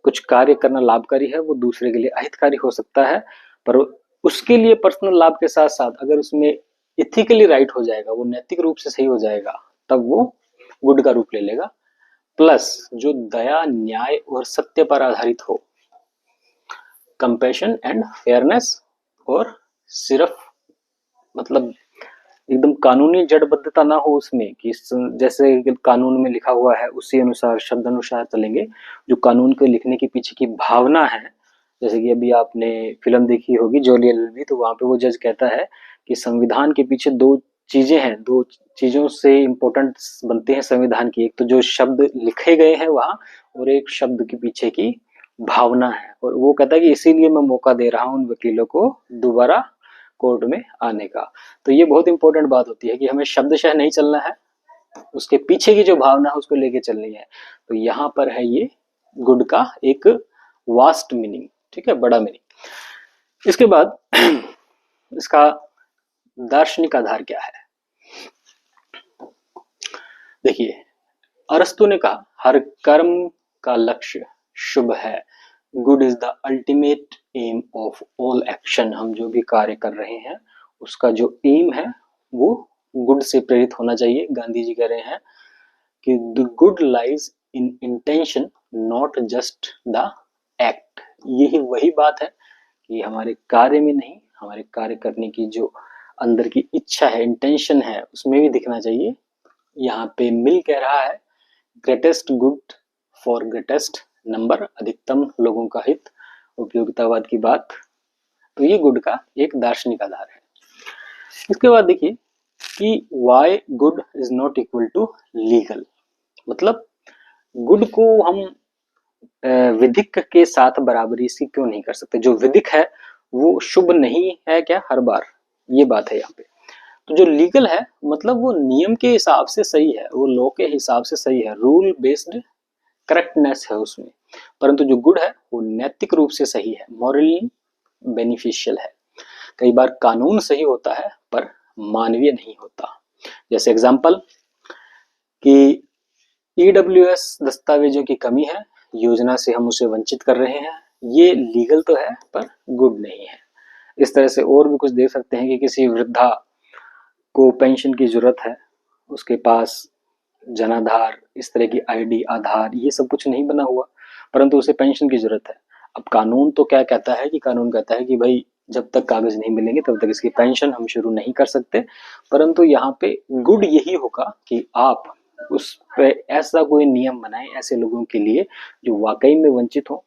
कुछ कार्य करना लाभकारी है, वो दूसरे के लिए अहितकारी हो सकता है, पर उसके लिए पर्सनल लाभ के साथ साथ अगर उसमें इथिकली राइट हो जाएगा, वो नैतिक रूप से सही हो जाएगा, तब वो गुड का रूप ले लेगा। प्लस जो दया, न्याय और सत्य पर आधारित हो, कंपैशन एंड फेयरनेस, और सिर्फ मतलब एकदम कानूनी जड़बद्धता ना हो उसमें कि जैसे कानून में लिखा हुआ है उसी अनुसार शब्द अनुसार चलेंगे। जो कानून के लिखने के पीछे की भावना है, जैसे कि अभी आपने फिल्म देखी होगी जोली एलएलबी, तो वहां पे वो जज कहता है कि संविधान के पीछे दो चीजें हैं, दो चीजों से इम्पोर्टेंट बनते हैं संविधान की। एक तो जो शब्द लिखे गए हैं वहां, और एक शब्द के पीछे की भावना है। और वो कहता है कि इसीलिए मैं मौका दे रहा हूं उन वकीलों को दोबारा कोर्ट में आने का। तो ये बहुत इंपॉर्टेंट बात होती है कि हमें शब्दशः नहीं चलना है, उसके पीछे की जो भावना है उसको लेके चलनी है। तो यहाँ पर है ये गुड का एक वास्ट मीनिंग, ठीक है, बड़ा मीनिंग। इसके बाद इसका दार्शनिक आधार क्या है? देखिए अरस्तु ने कहा हर कर्म का लक्ष्य शुभ है। Good is the ultimate aim of all action. हम जो भी कार्य कर रहे हैं उसका जो एम है वो गुड से प्रेरित होना चाहिए। गांधी जी कह रहे हैं कि the good lies in intention not just the act. यही वही बात है कि हमारे कार्य में नहीं, हमारे कार्य करने की जो अंदर की इच्छा है, इंटेंशन है, उसमें भी दिखना चाहिए। यहाँ पे मिल कह रहा है greatest good for greatest number, अधिकतम लोगों का हित, उपयोगितावाद की बात। तो ये गुड का एक दार्शनिक आधार है। इसके बाद देखिए कि why good is not equal to legal. मतलब गुड को हम विधिक के साथ बराबरी इसकी क्यों नहीं कर सकते? जो विधिक है वो शुभ नहीं है क्या हर बार? ये बात है यहाँ पे। तो जो लीगल है मतलब वो नियम के हिसाब से सही है, वो लॉ के हिसाब से सही है, रूल बेस्ड करेक्टनेस है उसमें। परंतु जो गुड है वो नैतिक रूप से सही है, मॉरली बेनिफिशियल है। कई बार कानून सही होता है पर मानवीय नहीं होता। जैसे एग्जांपल कि ईडब्ल्यूएस दस्तावेजों की कमी है, योजना से हम उसे वंचित कर रहे हैं, ये लीगल तो है पर गुड नहीं है। इस तरह से और भी कुछ देख सकते हैं कि किसी वृद्धा को पेंशन की जरूरत है, उसके पास जनाधार, इस तरह की आईडी, आधार, ये सब कुछ नहीं बना हुआ, परंतु उसे पेंशन की जरूरत है। अब कानून तो क्या कहता है कि कानून कहता है कि भाई जब तक कागज नहीं मिलेंगे तब तक इसकी पेंशन हम शुरू नहीं कर सकते। परंतु यहाँ पे गुड यही होगा कि आप उस पे ऐसा कोई नियम बनाएं ऐसे लोगों के लिए जो वाकई में वंचित हो,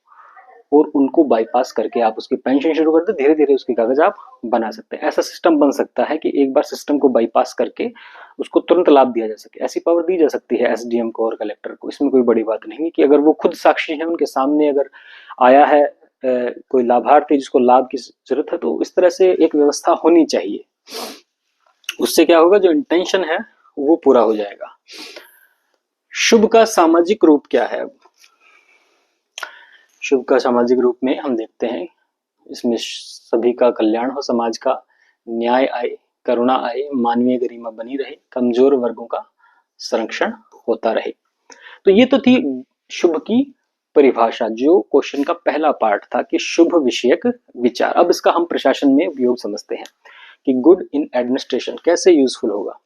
और उनको बाईपास करके आप उसकी पेंशन शुरू कर दे, धीरे धीरे उसके कागज आप बना सकते हैं। ऐसा सिस्टम बन सकता है कि एक बार सिस्टम को बाईपास करके उसको तुरंत लाभ दिया जा सके। ऐसी पावर दी जा सकती है एसडीएम को और कलेक्टर को। इसमें कोई बड़ी बात नहीं है कि अगर वो खुद साक्षी है, उनके सामने अगर आया है कोई लाभार्थी जिसको लाभ की जरूरत है, तो इस तरह से एक व्यवस्था होनी चाहिए। उससे क्या होगा, जो इंटेंशन है वो पूरा हो जाएगा। शुभ का सामाजिक रूप क्या है? शुभ का सामाजिक रूप में हम देखते हैं इसमें सभी का कल्याण हो, समाज का न्याय आए, करुणा आए, मानवीय गरिमा बनी रहे, कमजोर वर्गों का संरक्षण होता रहे। तो ये तो थी शुभ की परिभाषा, जो क्वेश्चन का पहला पार्ट था कि शुभ विषयक विचार। अब इसका हम प्रशासन में उपयोग समझते हैं कि गुड इन एडमिनिस्ट्रेशन कैसे यूजफुल होगा।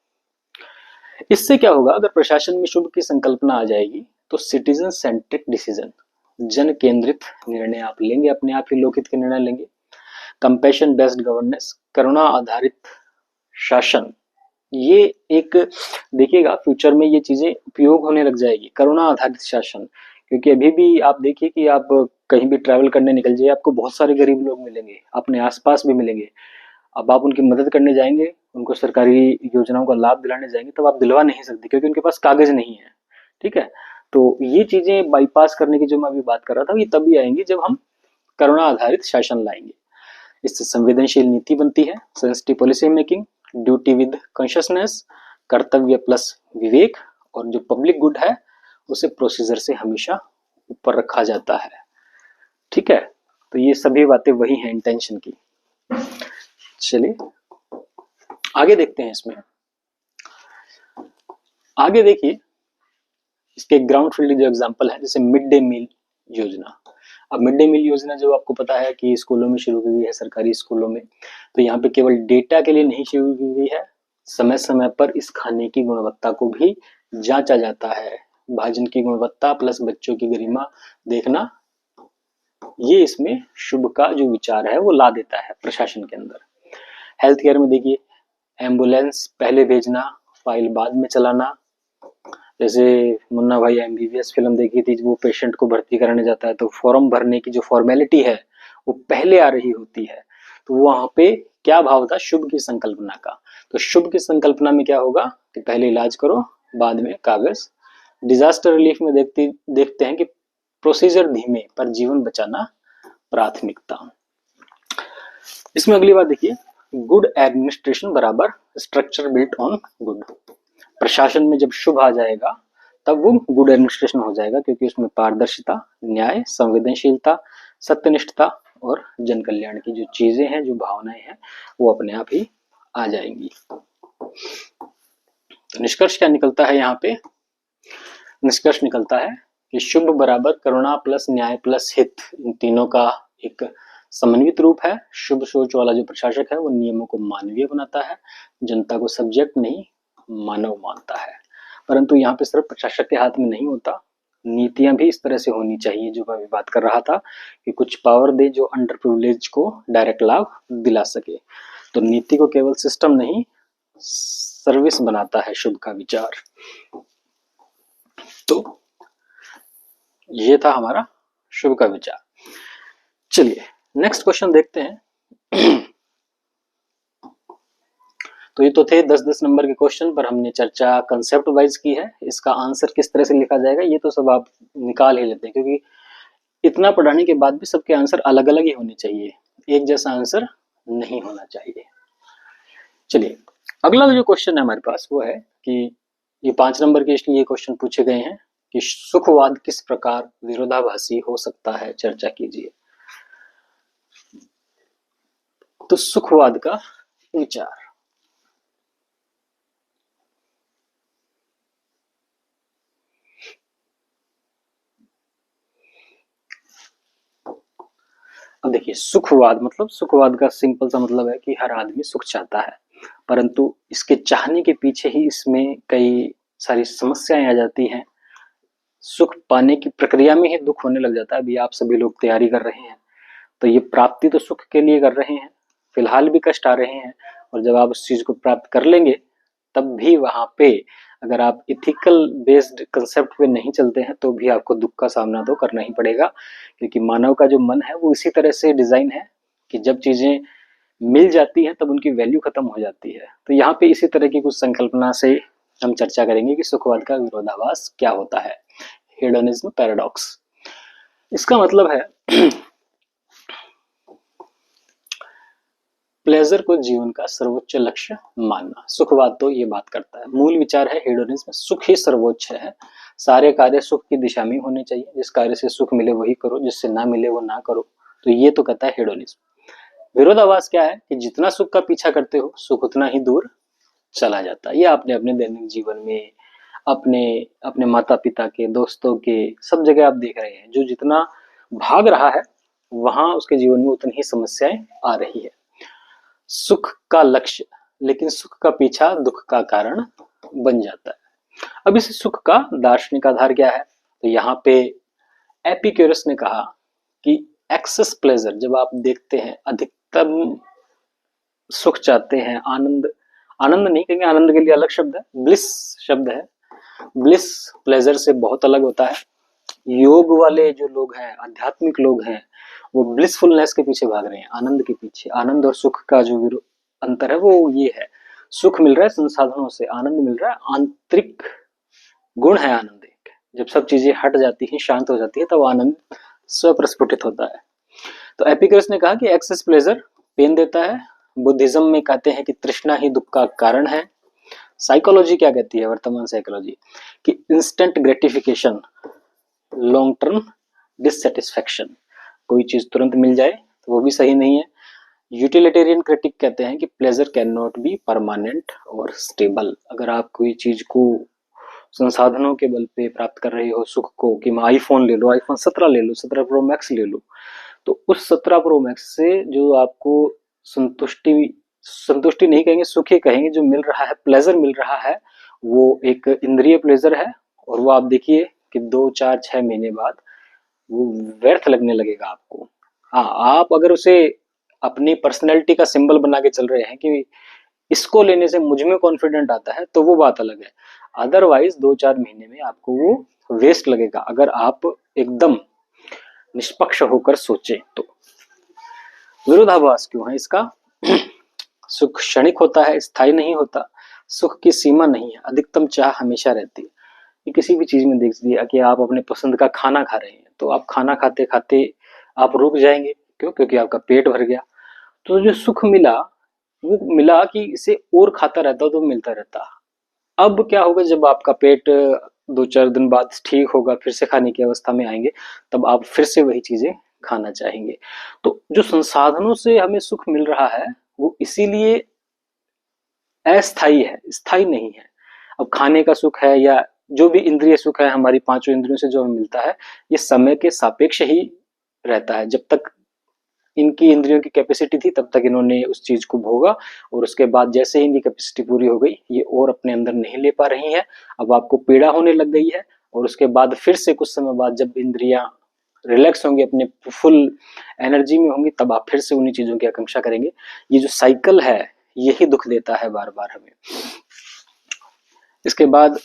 इससे क्या होगा, अगर प्रशासन में शुभ की संकल्पना आ जाएगी तो सिटीजन सेंट्रिक डिसीजन, जन केंद्रित निर्णय आप लेंगे, अपने आप ही लोकहित के निर्णय लेंगे। कंपैशन बेस्ड गवर्नेंस, करुणा आधारित शासन, ये एक देखिएगा फ्यूचर में ये चीजें उपयोग होने लग जाएगी, करुणा आधारित शासन। क्योंकि अभी भी आप देखिए कि आप कहीं भी ट्रैवल करने निकल जाइए, आपको बहुत सारे गरीब लोग मिलेंगे, अपने आसपास भी मिलेंगे। अब आप उनकी मदद करने जाएंगे, उनको सरकारी योजनाओं का लाभ दिलाने जाएंगे, तब आप दिलवा नहीं सकते क्योंकि उनके पास कागज नहीं है। ठीक है, तो ये चीजें बाईपास करने की जो मैं अभी बात कर रहा था, ये तभी आएंगी जब हम करुणा आधारित शासन लाएंगे। इससे संवेदनशील नीति बनती है, sensitive policy making, duty with consciousness, कर्तव्य प्लस विवेक, और जो पब्लिक गुड है उसे प्रोसीजर से हमेशा ऊपर रखा जाता है। ठीक है, तो ये सभी बातें वही हैं इंटेंशन की। चलिए आगे देखते हैं। इसमें आगे देखिए, इसके ग्राउंड फील्ड जो एग्जांपल है, जैसे मिड डे मील योजना। अब मिड डे मील योजना जो आपको पता है कि स्कूलों में शुरू की गई है, सरकारी स्कूलों में। तो यहाँ पे केवल डेटा के लिए नहीं शुरू की गई है, समय समय पर इस खाने की गुणवत्ता को भी जांचा जाता है। भोजन की गुणवत्ता प्लस बच्चों की गरिमा देखना, ये इसमें शुभ का जो विचार है वो ला देता है प्रशासन के अंदर। हेल्थ केयर में देखिए, एम्बुलेंस पहले भेजना, फाइल बाद में चलाना। जैसे मुन्ना भाई एमबीबीएस फिल्म देखी थी, वो पेशेंट को भर्ती कराने जाता है तो फॉर्म भरने की जो फॉर्मेलिटी है वो पहले आ रही होती है। तो वहां पे क्या भाव था, शुभ की संकल्पना का। तो शुभ की संकल्पना में क्या होगा कि पहले इलाज करो, बाद में कागज। डिजास्टर रिलीफ में देखते हैं कि प्रोसीजर धीमे पर जीवन बचाना प्राथमिकता। इसमें अगली बात देखिए, गुड एडमिनिस्ट्रेशन बराबर स्ट्रक्चर बिल्ट ऑन गुड। प्रशासन में जब शुभ आ जाएगा तब वो गुड एडमिनिस्ट्रेशन हो जाएगा, क्योंकि उसमें पारदर्शिता, न्याय, संवेदनशीलता, सत्यनिष्ठता और जन कल्याण की जो चीजें हैं, जो भावनाएं हैं, वो अपने आप ही आ जाएंगी। तो निष्कर्ष क्या निकलता है यहाँ पे? निष्कर्ष निकलता है कि शुभ बराबर करुणा प्लस न्याय प्लस हित, इन तीनों का एक समन्वित रूप है। शुभ सोच वाला जो प्रशासक है वो नियमों को मानवीय बनाता है, जनता को सब्जेक्ट नहीं मानव मानता है। परंतु यहाँ पे सिर्फ प्रशासक के हाथ में नहीं होता, नीतियां भी इस तरह से होनी चाहिए, जो मैं बात कर रहा था कि कुछ पावर दे जो अंडर प्रिविलेज को डायरेक्ट लाभ दिला सके। तो नीति को केवल सिस्टम नहीं, सर्विस बनाता है शुभ का विचार। तो ये था हमारा शुभ का विचार। चलिए नेक्स्ट क्वेश्चन देखते हैं। तो ये तो थे 10-10 नंबर के क्वेश्चन, पर हमने चर्चा कंसेप्ट वाइज की है। इसका आंसर किस तरह से लिखा जाएगा ये तो सब आप निकाल ही लेते हैं, क्योंकि इतना पढ़ाने के बाद भी सबके आंसर अलग अलग ही होने चाहिए, एक जैसा आंसर नहीं होना चाहिए। चलिए, अगला जो क्वेश्चन है हमारे पास वो है कि ये 5 नंबर के इसलिए क्वेश्चन पूछे गए हैं कि सुखवाद किस प्रकार विरोधाभासी हो सकता है, चर्चा कीजिए। तो सुखवाद का विचार, अब देखिए सुखवाद मतलब, सुखवाद का सिंपल सा मतलब है कि हर आदमी सुख चाहता है, परंतु इसके चाहने के पीछे ही इसमें कई सारी समस्याएं आ जाती हैं। सुख पाने की प्रक्रिया में ही दुख होने लग जाता है। अभी आप सभी लोग तैयारी कर रहे हैं, तो ये प्राप्ति तो सुख के लिए कर रहे हैं, फिलहाल भी कष्ट आ रहे हैं, और जब आप उस चीज को प्राप्त कर लेंगे तब भी वहां पे अगर आप इथिकल बेस्ड कंसेप्ट पे नहीं चलते हैं तो भी आपको दुख का सामना तो करना ही पड़ेगा, क्योंकि मानव का जो मन है वो इसी तरह से डिजाइन है कि जब चीजें मिल जाती हैं तब उनकी वैल्यू खत्म हो जाती है। तो यहाँ पे इसी तरह की कुछ संकल्पना से हम चर्चा करेंगे कि सुखवाद का विरोधाभास क्या होता है, हेडोनिज्म पैराडॉक्स। इसका मतलब है प्लेजर को जीवन का सर्वोच्च लक्ष्य मानना। सुखवाद तो ये बात करता है, मूल विचार है हेडोनिज्म, सुख ही सर्वोच्च है, सारे कार्य सुख की दिशा में होने चाहिए, जिस कार्य से सुख मिले वही करो, जिससे ना मिले वो ना करो। तो ये तो कहता है हेडोनिज्म। विरोधाभास क्या है कि जितना सुख का पीछा करते हो सुख उतना ही दूर चला जाता है। ये आपने अपने दैनिक जीवन में, अपने अपने माता पिता के, दोस्तों के, सब जगह आप देख रहे हैं, जो जितना भाग रहा है वहां उसके जीवन में उतनी ही समस्याएं आ रही है। सुख का लक्ष्य, लेकिन सुख का पीछा दुख का कारण बन जाता है। अब इस सुख का दार्शनिक आधार क्या है? तो यहाँ पे एपिक्यूरस ने कहा कि एक्सेस प्लेजर, जब आप देखते हैं अधिकतम सुख चाहते हैं, आनंद, आनंद नहीं कहेंगे, आनंद के लिए अलग शब्द है, ब्लिस शब्द है, ब्लिस प्लेजर से बहुत अलग होता है। योग वाले जो लोग हैं, आध्यात्मिक लोग हैं, वो ब्लिसफुलनेस के पीछे भाग रहे हैं, आनंद के पीछे। आनंद और सुख का जो अंतर है वो ये है, सुख मिल रहा है संसाधनों से, आनंद मिल रहा है आंतरिक गुण है आनंद एक। जब सब चीजें हट जाती हैं, शांत हो जाती है, तब आनंद स्वप्रस्फुटित होता है। तो एपिक्रस ने कहा कि एक्सेस प्लेजर पेन देता है। बुद्धिज्म में कहते हैं कि तृष्णा ही दुख का कारण है। साइकोलॉजी क्या कहती है, वर्तमान साइकोलॉजी, कि instant gratification, long term dissatisfaction, कोई चीज तुरंत मिल जाए तो वो भी सही नहीं है। यूटिलिटेरियन क्रिटिक कहते हैं कि pleasure can not be permanent और स्टेबल। अगर आप कोई चीज को संसाधनों के बल पे प्राप्त कर रहे हो, सुख को, कि मैं आईफोन ले लो, आईफोन 17 ले लो, 17 प्रो मैक्स ले लो, तो उस 17 प्रो मैक्स से जो आपको संतुष्टि, संतुष्टि नहीं कहेंगे, सुख ही कहेंगे, जो मिल रहा है, प्लेजर मिल रहा है, वो एक इंद्रिय प्लेजर है। और वो आप देखिए कि 2, 4, 6 महीने बाद वो व्यर्थ लगने लगेगा आपको। हाँ, आप अगर उसे अपनी पर्सनैलिटी का सिंबल बना के चल रहे हैं कि इसको लेने से मुझ में कॉन्फिडेंट आता है, तो वो बात अलग है। अदरवाइज 2, 4 महीने में आपको वो वेस्ट लगेगा, अगर आप एकदम निष्पक्ष होकर सोचें तो। विरोधाभास क्यों है इसका? सुख क्षणिक होता है, स्थायी नहीं होता। सुख की सीमा नहीं है, अधिकतम चाह हमेशा रहती है। ये किसी भी चीज में देख दिया कि आप अपने पसंद का खाना खा रहे हैं, तो आप खाना खाते खाते आप रुक जाएंगे, क्यों? क्योंकि आपका पेट भर गया। तो जो सुख मिला वो मिला कि इसे और खाता रहता तो मिलता रहता। अब क्या होगा, जब आपका पेट 2, 4 दिन बाद ठीक होगा, फिर से खाने की अवस्था में आएंगे, तब आप फिर से वही चीजें खाना चाहेंगे। तो जो संसाधनों से हमें सुख मिल रहा है वो इसीलिए अस्थाई है, स्थायी नहीं है। अब खाने का सुख है या जो भी इंद्रिय सुख है, हमारी 5 इंद्रियों से जो हमें मिलता है, ये समय के सापेक्ष ही रहता है। जब तक इनकी इंद्रियों की कैपेसिटी थी तब तक इन्होंने उस चीज को भोगा, और उसके बाद जैसे ही इनकी कैपेसिटी पूरी हो गई, ये और अपने अंदर नहीं ले पा रही है। अब आपको पीड़ा होने लग गई है, और उसके बाद फिर से कुछ समय बाद जब इंद्रियां रिलैक्स होंगी, अपने फुल एनर्जी में होंगी, तब आप फिर से उन्हीं चीजों की आकांक्षा करेंगे। ये जो साइकिल है यही दुख देता है बार बार हमें। इसके बाद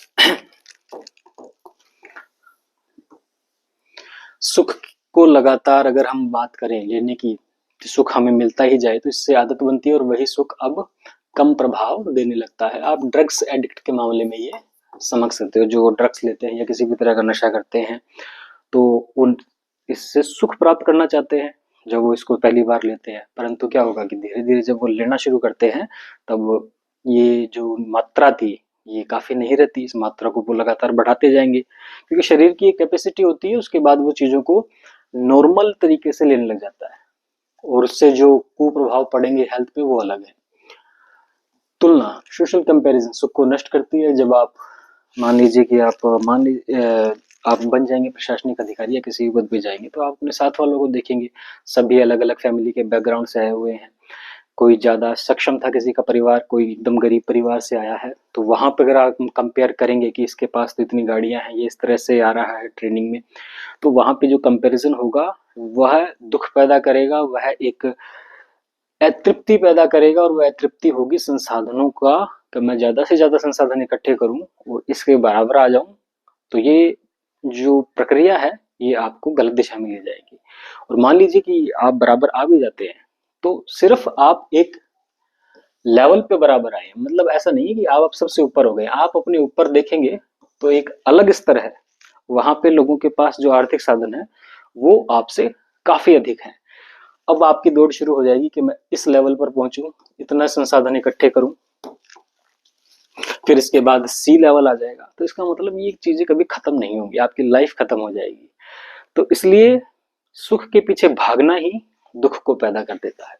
सुख को लगातार अगर हम बात करें लेने की, सुख हमें मिलता ही जाए, तो इससे आदत बनती है और वही सुख अब कम प्रभाव देने लगता है। आप ड्रग्स एडिक्ट के मामले में ये समझ सकते हो, जो ड्रग्स लेते हैं या किसी भी तरह का नशा करते हैं तो उन इससे सुख प्राप्त करना चाहते हैं जब वो इसको पहली बार लेते हैं, परंतु क्या होगा कि धीरे धीरे जब वो लेना शुरू करते हैं तब ये जो मात्रा थी ये काफी नहीं रहती, इस मात्रा को वो लगातार बढ़ाते जाएंगे क्योंकि शरीर की एक कैपेसिटी होती है, उसके बाद वो चीजों को नॉर्मल तरीके से लेने लग जाता है और उससे जो कुप्रभाव पड़ेंगे हेल्थ पे वो अलग है। तुलना, सोशल कंपैरिजन सुख को नष्ट करती है। जब आप मान लीजिए कि आप बन जाएंगे प्रशासनिक अधिकारी या किसी भी पद पे जाएंगे तो आप अपने साथ वालों को देखेंगे, सभी अलग अलग फैमिली के बैकग्राउंड से आए हुए हैं। कोई ज्यादा सक्षम था किसी का परिवार, कोई एकदम गरीब परिवार से आया है, तो वहां पर अगर आप कंपेयर करेंगे कि इसके पास तो इतनी गाड़ियां हैं, ये इस तरह से आ रहा है ट्रेनिंग में, तो वहां पे जो कंपैरिजन होगा वह दुख पैदा करेगा, वह एक अतृप्ति पैदा करेगा और वह अतृप्ति होगी संसाधनों का कि मैं ज्यादा से ज्यादा संसाधन इकट्ठे करूं और इसके बराबर आ जाऊं, तो ये जो प्रक्रिया है ये आपको गलत दिशा में ले जाएगी। और मान लीजिए कि आप बराबर आ भी जाते हैं तो सिर्फ आप एक लेवल पे बराबर आए, मतलब ऐसा नहीं है कि आप सबसे ऊपर हो गए, आप अपने ऊपर देखेंगे तो एक अलग स्तर है, वहां पे लोगों के पास जो आर्थिक साधन है वो आपसे काफी अधिक है। अब आपकी दौड़ शुरू हो जाएगी कि मैं इस लेवल पर पहुंचूं, इतना संसाधन इकट्ठे करूं, फिर इसके बाद सी लेवल आ जाएगा, तो इसका मतलब ये चीजें कभी खत्म नहीं होंगी, आपकी लाइफ खत्म हो जाएगी। तो इसलिए सुख के पीछे भागना ही दुख को पैदा कर देता है।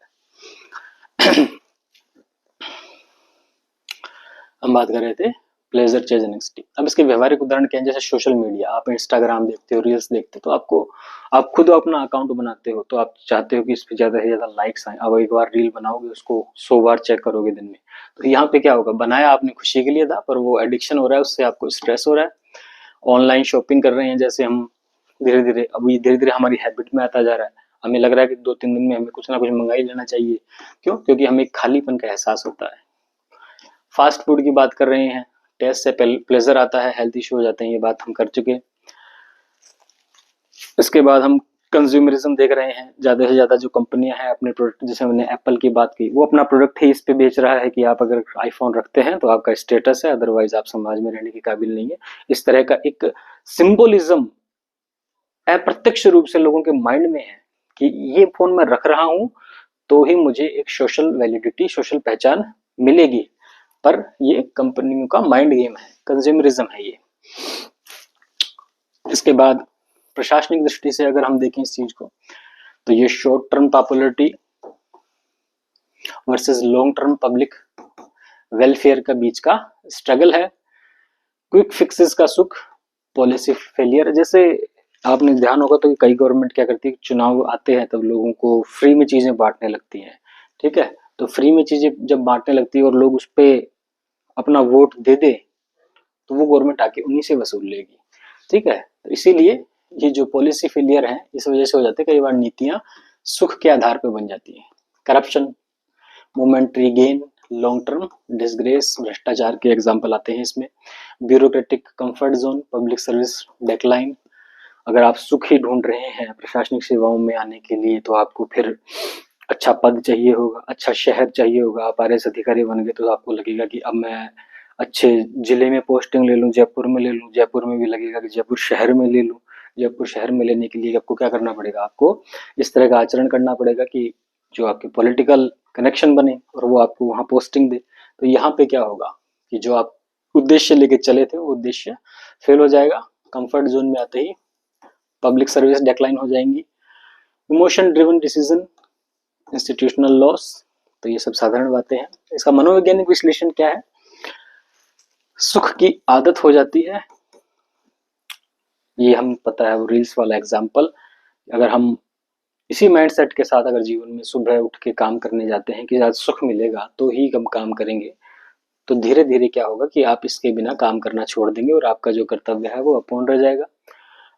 हम बात कर रहे थे प्लेजर चेज एंग्जायटी। अब इसके व्यवहारिक उदाहरण क्या है, जैसे सोशल मीडिया, आप इंस्टाग्राम देखते हो, रील्स देखते हो, तो आप खुद अपना अकाउंट बनाते हो तो आप चाहते हो कि इस पे ज्यादा से ज्यादा लाइक्स आए। अब एक बार रील बनाओगे उसको 100 बार चेक करोगे दिन में, तो यहाँ पे क्या होगा, बनाया आपने खुशी के लिए था पर वो एडिक्शन हो रहा है, उससे आपको स्ट्रेस हो रहा है। ऑनलाइन शॉपिंग कर रहे हैं जैसे हम, धीरे धीरे अब ये धीरे धीरे हमारी हैबिट में आता जा रहा है, हमें लग रहा है कि 2-3 दिन में हमें कुछ ना कुछ मंगा ही लेना चाहिए। क्यों? क्योंकि हमें एक खालीपन का एहसास होता है। फास्ट फूड की बात कर रहे हैं, टेस्ट से प्लेजर आता है, हेल्थ इशू हो जाते हैं, ये बात हम कर चुके। इसके बाद हम कंज्यूमरिज्म देख रहे हैं, ज्यादा से ज्यादा जो कंपनियां हैं अपने प्रोडक्ट, जैसे हमने एप्पल की बात की, वो अपना प्रोडक्ट ही इस पे बेच रहा है कि आप अगर आईफोन रखते हैं तो आपका स्टेटस है, अदरवाइज आप समाज में रहने के काबिल नहीं है। इस तरह का एक सिंबोलिज्म अप्रत्यक्ष रूप से लोगों के माइंड में है कि ये फोन मैं रख रहा हूं तो ही मुझे एक सोशल वैलिडिटी, सोशल पहचान मिलेगी, पर ये कंपनियों का माइंड गेम है, कंज्यूमरिज्म है ये। इसके बाद प्रशासनिक दृष्टि से अगर हम देखें इस चीज को, तो ये short term popularity versus long term public welfare का बीच का स्ट्रगल है। क्विक फिक्सेस का सुख, पॉलिसी फेलियर। जैसे आपने ध्यान होगा तो कि कई गवर्नमेंट क्या करती है, चुनाव आते हैं तब लोगों को फ्री में चीजें बांटने लगती हैं, ठीक है, तो फ्री में चीजें जब बांटने लगती है और लोग उस पर अपना वोट दे दे तो वो गवर्नमेंट आके उन्हीं से वसूल लेगी, ठीक है। तो इसीलिए ये जो पॉलिसी फेलियर है इस वजह से हो जाते हैं, कई बार नीतियां सुख के आधार पर बन जाती हैं। Corruption, momentary gain, long term disgrace, भ्रष्टाचार के एग्जाम्पल आते हैं इसमें। Bureaucratic comfort zone, public service decline. अगर आप सुख ही ढूंढ रहे हैं प्रशासनिक सेवाओं में आने के लिए तो आपको फिर अच्छा पद चाहिए होगा, अच्छा शहर चाहिए होगा, आप आरएस अधिकारी बन गए तो आपको लगेगा कि अब मैं अच्छे जिले में पोस्टिंग ले लूं, जयपुर में ले लूं, जयपुर में भी लगेगा कि जयपुर शहर में ले लूं। जयपुर शहर में लेने के लिए आपको क्या करना पड़ेगा, आपको इस तरह का आचरण करना पड़ेगा कि जो आपके पॉलिटिकल कनेक्शन बने और वो आपको वहां पोस्टिंग दे। तो यहाँ पे क्या होगा कि जो आप उद्देश्य लेके चले थे वो उद्देश्य फेल हो जाएगा। कंफर्ट जोन में आते ही पब्लिक सर्विस डेक्लाइन हो जाएंगी। Emotion driven decision, institutional loss. तो ये सब साधारण बातें हैं। इसका मनोवैज्ञानिक विश्लेषण क्या है, सुख की आदत हो जाती है, ये हम पता है वो रील्स वाला एग्जाम्पल। अगर हम इसी माइंडसेट के साथ अगर जीवन में सुबह उठ के काम करने जाते हैं कि आज सुख मिलेगा तो ही हम काम करेंगे, तो धीरे धीरे क्या होगा कि आप इसके बिना काम करना छोड़ देंगे और आपका जो कर्तव्य है वो अपूर्ण रह जाएगा।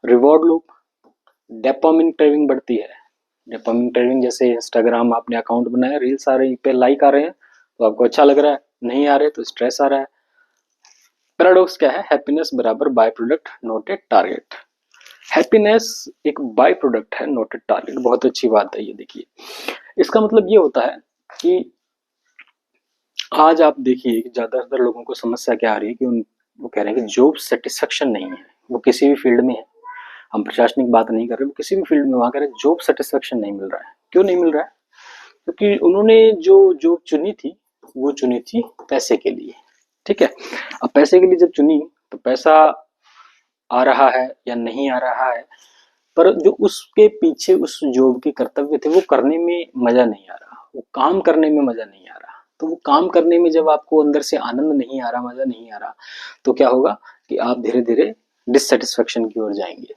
रिवॉर्ड लूप, डोपामिन क्रेविंग बढ़ती है। डोपामिन क्रेविंग जैसे इंस्टाग्राम आपने अकाउंट बनाया, रील्स आ रही पे लाइक आ रहे हैं तो आपको अच्छा लग रहा है, नहीं आ रहे तो स्ट्रेस आ रहा है। पैराडॉक्स क्या है, हैप्पीनेस बराबर by product not a target. Happiness एक बाय प्रोडक्ट है, नॉट ए टारगेट। बहुत अच्छी बात है ये, देखिए इसका मतलब ये होता है कि आज आप देखिए कि ज़्यादातर लोगों को समस्या क्या आ रही है कि वो कह रहे हैं कि जॉब सेटिस्फेक्शन नहीं है, वो किसी भी फील्ड में है। हम प्रशासनिक बात नहीं कर रहे, वो किसी भी फील्ड में, वहाँ कह रहे हैं जॉब सेटिस्फेक्शन नहीं मिल रहा है। क्यों नहीं मिल रहा है? क्योंकि उन्होंने जो जॉब चुनी थी, वो चुनी थी पैसे के लिए, ठीक है। अब पैसे के लिए जब चुनी तो पैसा आ रहा है या नहीं आ रहा है, पर जो उसके पीछे उस जॉब के कर्तव्य थे वो करने में मजा नहीं आ रहा, वो काम करने में मजा नहीं आ रहा। तो वो काम करने में जब आपको अंदर से आनंद नहीं आ रहा, मजा नहीं आ रहा, तो क्या होगा कि आप धीरे धीरे डिससेटिस्फेक्शन की ओर जाएंगे।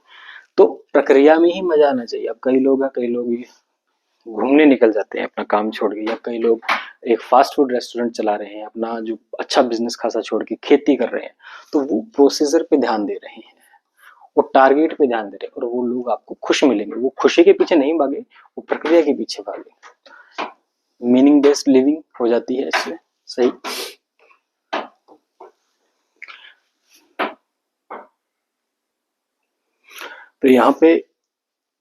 तो प्रक्रिया में ही मजा आना चाहिए। अब कई लोग घूमने निकल जाते हैं अपना काम छोड़ के, या कई लोग एक फास्ट फूड रेस्टोरेंट चला रहे हैं, अपना जो अच्छा बिजनेस खासा छोड़ के खेती कर रहे हैं। तो वो प्रोसीजर पे ध्यान दे रहे हैं, वो टारगेट पे ध्यान दे रहे हैं, और वो लोग आपको खुश मिलेंगे। वो खुशी के पीछे नहीं भागे, वो प्रक्रिया के पीछे भागे। मीनिंग बेस्ड लिविंग हो जाती है इससे। सही। तो यहाँ पे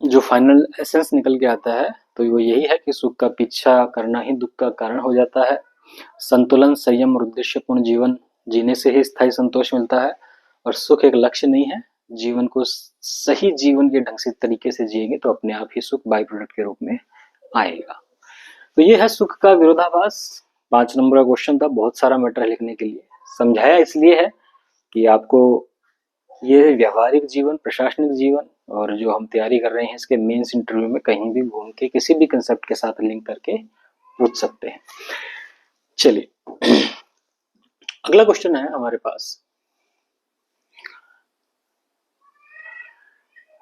जो फाइनल एसेंस निकल के आता है तो वो यही है कि सुख का पीछा करना ही दुख का कारण हो जाता है। संतुलन, संयम और उद्देश्यपूर्ण जीवन जीने से ही स्थायी संतोष मिलता है। और सुख एक लक्ष्य नहीं है, जीवन को सही जीवन के ढंग से तरीके से जिएंगे तो अपने आप ही सुख बाई प्रोडक्ट के रूप में आएगा। तो ये है सुख का विरोधाभास। 5 नंबर का क्वेश्चन था, बहुत सारा मैटर लिखने के लिए। समझाया इसलिए है कि आपको ये व्यावहारिक जीवन, प्रशासनिक जीवन और जो हम तैयारी कर रहे हैं इसके मेंस इंटरव्यू में कहीं भी घूम के किसी भी कंसेप्ट के साथ लिंक करके पूछ सकते हैं। चलिए अगला क्वेश्चन है हमारे पास,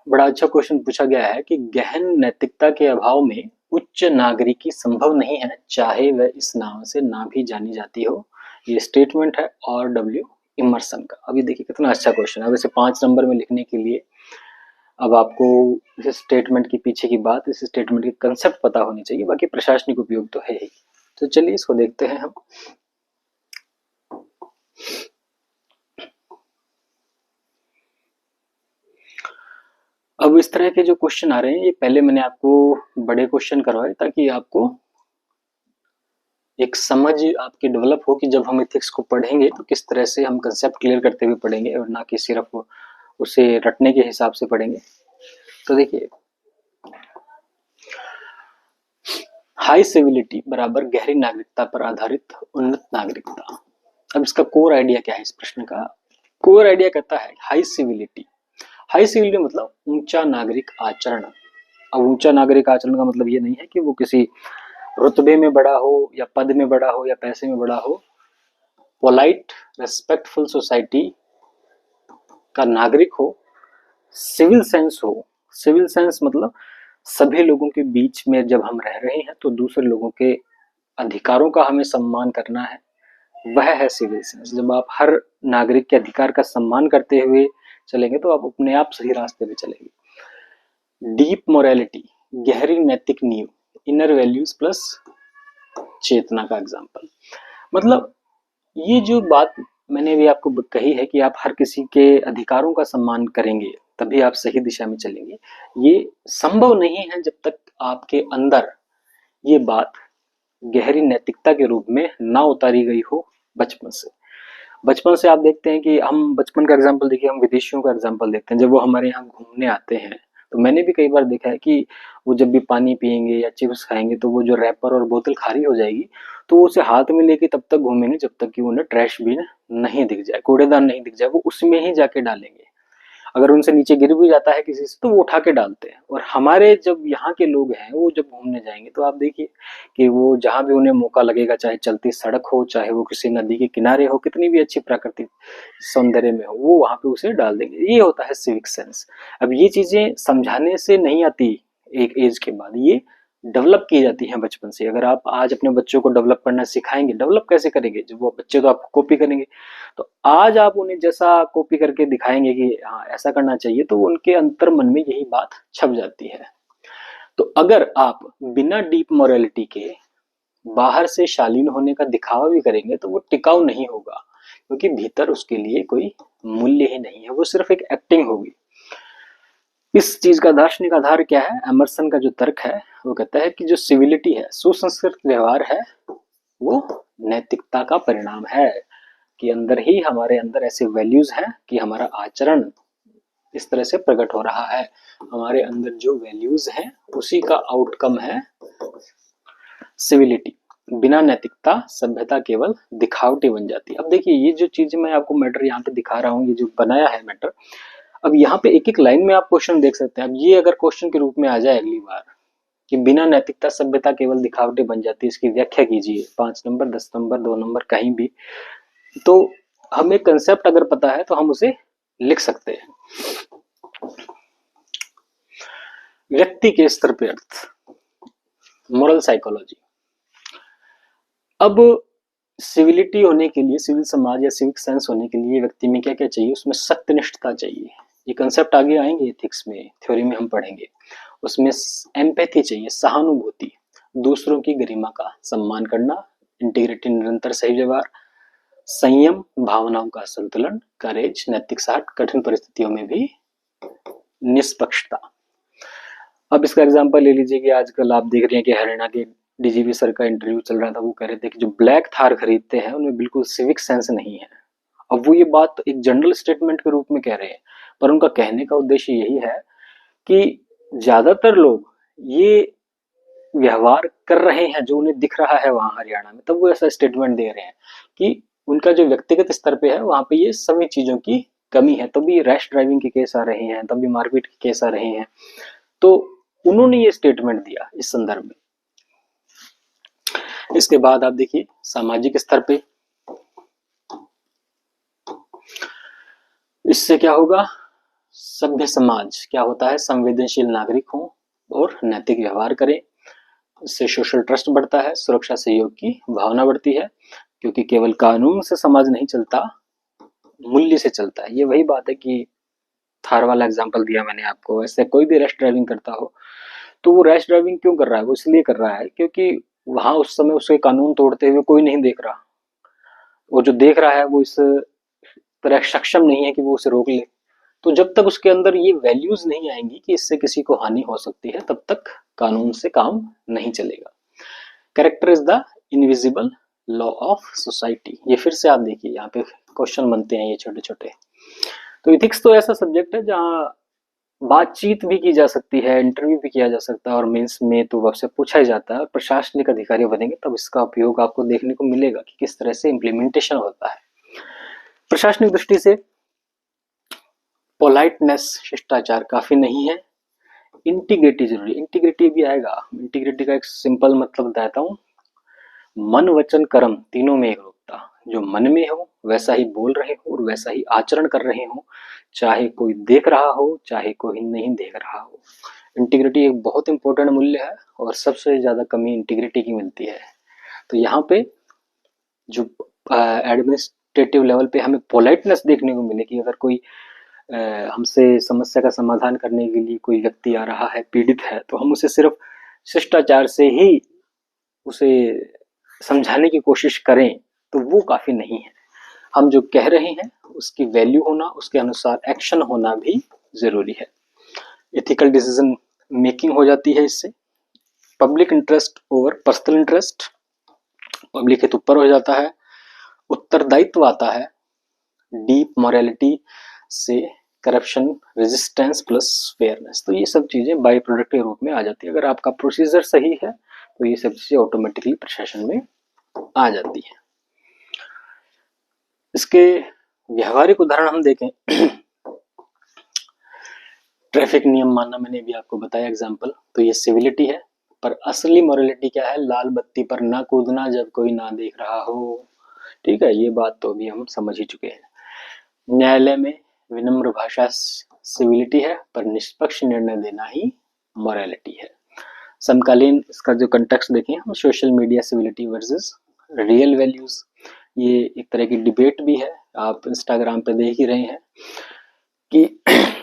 बड़ा अच्छा क्वेश्चन पूछा गया है कि गहन नैतिकता के अभाव में उच्च नागरिकी संभव नहीं है, चाहे वह इस नाम से ना भी जानी जाती हो। ये स्टेटमेंट है R.W. इमर्सन का। अभी देखिए कितना अच्छा क्वेश्चन है। वैसे 5 नंबर में लिखने के लिए अब आपको इस स्टेटमेंट के पीछे की बात, इस स्टेटमेंट के कंसेप्ट पता होनी चाहिए, बाकी प्रशासनिक उपयोग तो है ही। तो चलिए इसको देखते हैं हम। अब इस तरह के जो क्वेश्चन आ रहे हैं, ये पहले मैंने आपको बड़े क्वेश्चन करवाए ताकि आपको एक समझ आपकी डेवलप हो कि जब हम एथिक्स को पढ़ेंगे तो किस तरह से हम कंसेप्ट क्लियर करते हुए पढ़ेंगे, और ना कि सिर्फ उसे रटने के हिसाब से पढ़ेंगे। तो देखिए, हाई सिविलिटी बराबर गहरी नागरिकता पर आधारित उन्नत नागरिकता। अब इसका कोर आइडिया क्या है इस प्रश्न का? कोर आइडिया कहता है हाई सिविलिटी। हाई सिविलिटी मतलब ऊंचा नागरिक आचरण। अब ऊंचा नागरिक आचरण का मतलब ये नहीं है कि वो किसी रुतबे में बड़ा हो या पद में बड़ा हो या पैसे में बड़ा हो। पोलाइट रेस्पेक्टफुल सोसाइटी का नागरिक हो, सिविल सेंस हो। सिविल सेंस मतलब सभी लोगों के बीच में जब हम रह रहे हैं तो दूसरे लोगों के अधिकारों का हमें सम्मान करना है, वह है सिविल सेंस। जब आप हर नागरिक के अधिकार का सम्मान करते हुए चलेंगे तो आप अपने आप सही रास्ते पे चलेंगे। डीप मोरालिटी, गहरी नैतिक नींव, इनर वैल्यूज प्लस चेतना का एग्जाम्पल। मतलब ये जो बात मैंने भी आपको कही है कि आप हर किसी के अधिकारों का सम्मान करेंगे तभी आप सही दिशा में चलेंगे, ये संभव नहीं है जब तक आपके अंदर ये बात गहरी नैतिकता के रूप में ना उतारी गई हो बचपन से। बचपन से आप देखते हैं कि हम बचपन का एग्जाम्पल देखिए, हम विदेशियों का एग्जाम्पल देखते हैं। जब वो हमारे यहाँ घूमने आते हैं तो मैंने भी कई बार देखा है कि वो जब भी पानी पियेंगे या चिप्स खाएंगे तो वो जो रैपर और बोतल खाली हो जाएगी तो वो उसे हाथ में लेके तब तक घूमेंगे जब तक कि उन्हें ट्रैश बिन नहीं दिख जाए, कूड़ेदान नहीं दिख जाए, वो उसमें ही जाके डालेंगे। अगर उनसे नीचे गिर भी जाता है किसी से तो वो उठा के डालते हैं। और हमारे जब यहाँ के लोग हैं वो जब घूमने जाएंगे तो आप देखिए कि वो जहाँ भी उन्हें मौका लगेगा, चाहे चलती सड़क हो, चाहे वो किसी नदी के किनारे हो, कितनी भी अच्छी प्राकृतिक सौंदर्य में हो, वो वहां पे उसे डाल देंगे। ये होता है सिविक सेंस। अब ये चीजें समझाने से नहीं आती, एक एज के बाद ये डेवलप की जाती है बचपन से। अगर आप आज अपने बच्चों को डेवलप करना सिखाएंगे, डेवलप कैसे करेंगे जब वो बच्चे तो आपको कॉपी करेंगे, तो आज आप उन्हें जैसा कॉपी करके दिखाएंगे कि हाँ ऐसा करना चाहिए तो उनके अंतर मन में यही बात छप जाती है। तो अगर आप बिना डीप मोरालिटी के बाहर से शालीन होने का दिखावा भी करेंगे तो वो टिकाऊ नहीं होगा, क्योंकि भीतर उसके लिए कोई मूल्य ही नहीं है, वो सिर्फ एक एक्टिंग होगी। इस चीज का दार्शनिक आधार क्या है? एमर्सन का जो तर्क है वो कहता है कि जो सिविलिटी है, सुसंस्कृत व्यवहार है, वो नैतिकता का परिणाम है कि अंदर ही हमारे अंदर ऐसे वैल्यूज हैं कि हमारा आचरण इस तरह से प्रकट हो रहा है। हमारे अंदर जो वैल्यूज हैं उसी का आउटकम है सिविलिटी। बिना नैतिकता सभ्यता केवल दिखावटी बन जाती है। अब देखिए ये जो चीजें मैं आपको मैटर यहाँ पे दिखा रहा हूँ, ये जो बनाया है मैटर, अब यहाँ पे एक एक लाइन में आप क्वेश्चन देख सकते हैं। अब ये अगर क्वेश्चन के रूप में आ जाए अगली बार कि बिना नैतिकता सभ्यता केवल दिखावटी बन जाती है, इसकी व्याख्या कीजिए, 5 नंबर 10 नंबर 2 नंबर कहीं भी, तो हमें कंसेप्ट अगर पता है तो हम उसे लिख सकते हैं। व्यक्ति के स्तर पे अर्थ, मोरल साइकोलॉजी। अब सिविलिटी होने के लिए, सिविल समाज या सिविक सेंस होने के लिए व्यक्ति में क्या क्या चाहिए, उसमें सत्यनिष्ठता चाहिए। ये कंसेप्ट आगे आएंगे एथिक्स में, थ्योरी में हम पढ़ेंगे। उसमें एम्पैथी चाहिए, सहानुभूति, दूसरों की गरिमा का सम्मान करना, इंटीग्रिटी निरंतर सही व्यवहार, संयम, भावनाओं का संतुलन, करेज, नैतिक साठ, कठिन परिस्थितियों में भी निष्पक्षता। अब इसका एग्जांपल ले लीजिए कि आजकल आप देख रहे हैं कि हरियाणा के डीजीपी सर का इंटरव्यू चल रहा था, वो कह रहे थे कि जो ब्लैक थार खरीदते हैं उनमें बिल्कुल सिविक सेंस नहीं है। अब वो ये बात एक जनरल स्टेटमेंट के रूप में कह रहे हैं, पर उनका कहने का उद्देश्य यही है कि ज्यादातर लोग ये व्यवहार कर रहे हैं जो उन्हें दिख रहा है वहां हरियाणा में, तब वो ऐसा स्टेटमेंट दे रहे हैं कि उनका जो व्यक्तिगत स्तर पे है वहां पे ये सभी चीजों की कमी है, तभी रैश ड्राइविंग के केस आ रहे हैं, तभी मारपीट के केस आ रहे हैं। तो उन्होंने ये स्टेटमेंट दिया इस संदर्भ में। इसके बाद आप देखिए सामाजिक स्तर पे, इससे क्या होगा, सभ्य समाज क्या होता है, संवेदनशील नागरिक हो और नैतिक व्यवहार करें। इससे सोशल ट्रस्ट बढ़ता है, सुरक्षा सहयोग की भावना बढ़ती है, क्योंकि केवल कानून से समाज नहीं चलता, मूल्य से चलता है। ये वही बात है कि थार वाला एग्जांपल दिया मैंने आपको, ऐसे कोई भी रैश ड्राइविंग करता हो तो वो रैश ड्राइविंग क्यों कर रहा है, वो इसलिए कर रहा है क्योंकि वहां उस समय उसके कानून तोड़ते हुए कोई नहीं देख रहा, वो जो देख रहा है वो इस तरह सक्षम नहीं है कि वो उसे रोक ले। तो जब तक उसके अंदर ये वैल्यूज नहीं आएंगी कि इससे किसी को हानि हो सकती है, तब तक कानून से काम नहीं चलेगा। Character is the invisible law of society. ये फिर से आप देखिए यहाँ पे क्वेश्चन बनते हैं ये छोटे छोटे। तो इथिक्स तो ऐसा सब्जेक्ट है जहाँ बातचीत भी की जा सकती है, इंटरव्यू भी किया जा सकता है, और मेंस में तो आपसे पूछा ही जाता है। प्रशासनिक अधिकारी बनेंगे तब इसका उपयोग आपको देखने को मिलेगा कि किस तरह से इम्प्लीमेंटेशन होता है। प्रशासनिक दृष्टि से पोलाइटनेस, शिष्टाचार काफी नहीं है। इंटीग्रिटी जरूरी, इंटीग्रिटी भी आएगा। इंटीग्रिटी का एक सिंपल मतलब बताता हूँ, मन वचन कर्म तीनों में एकरूपता, जो मन में हो वैसा ही बोल रहे हो और वैसा ही आचरण कर रहे हो, चाहे कोई देख रहा हो चाहे कोई नहीं देख रहा हो। इंटीग्रिटी एक बहुत इंपॉर्टेंट मूल्य है और सबसे ज्यादा कमी इंटीग्रिटी की मिलती है। तो यहाँ पे जो एडमिनिस्ट्रेटिव लेवल पे हमें पोलाइटनेस देखने को मिले कि अगर कोई हमसे समस्या का समाधान करने के लिए कोई व्यक्ति आ रहा है, पीड़ित है, तो हम उसे सिर्फ शिष्टाचार से ही उसे समझाने की कोशिश करें तो वो काफी नहीं है। हम जो कह रहे हैं उसकी वैल्यू होना, उसके अनुसार एक्शन होना भी जरूरी है। एथिकल डिसीजन मेकिंग हो जाती है इससे। Public interest over personal interest, public हित ऊपर हो जाता है। उत्तरदायित्व आता है। डीप मोरालिटी से करप्शन रेजिस्टेंस प्लस फेयरनेस, तो ये सब चीजें बाई प्रोडक्ट के रूप में आ जाती है। अगर आपका प्रोसीजर सही है तो ये सब चीजें ऑटोमेटिकली प्रशासन में आ जाती है। इसके व्यवहारिक उदाहरण हम देखें, ट्रैफिक नियम मानना मैंने भी आपको बताया एग्जांपल, तो ये सिविलिटी है। पर असली मोरालिटी क्या है, लाल बत्ती पर ना कूदना जब कोई ना देख रहा हो। ठीक है, ये बात तो भी हम समझ ही चुके हैं। न्यायालय में विनम्र भाषा सिविलिटी है, पर निष्पक्ष निर्णय देना ही मोरालिटी है। समकालीन इसका जो कंटेक्स्ट देखें हम, social media civility versus real values, ये एक तरह की डिबेट भी है। आप इंस्टाग्राम पे देख ही रहे हैं कि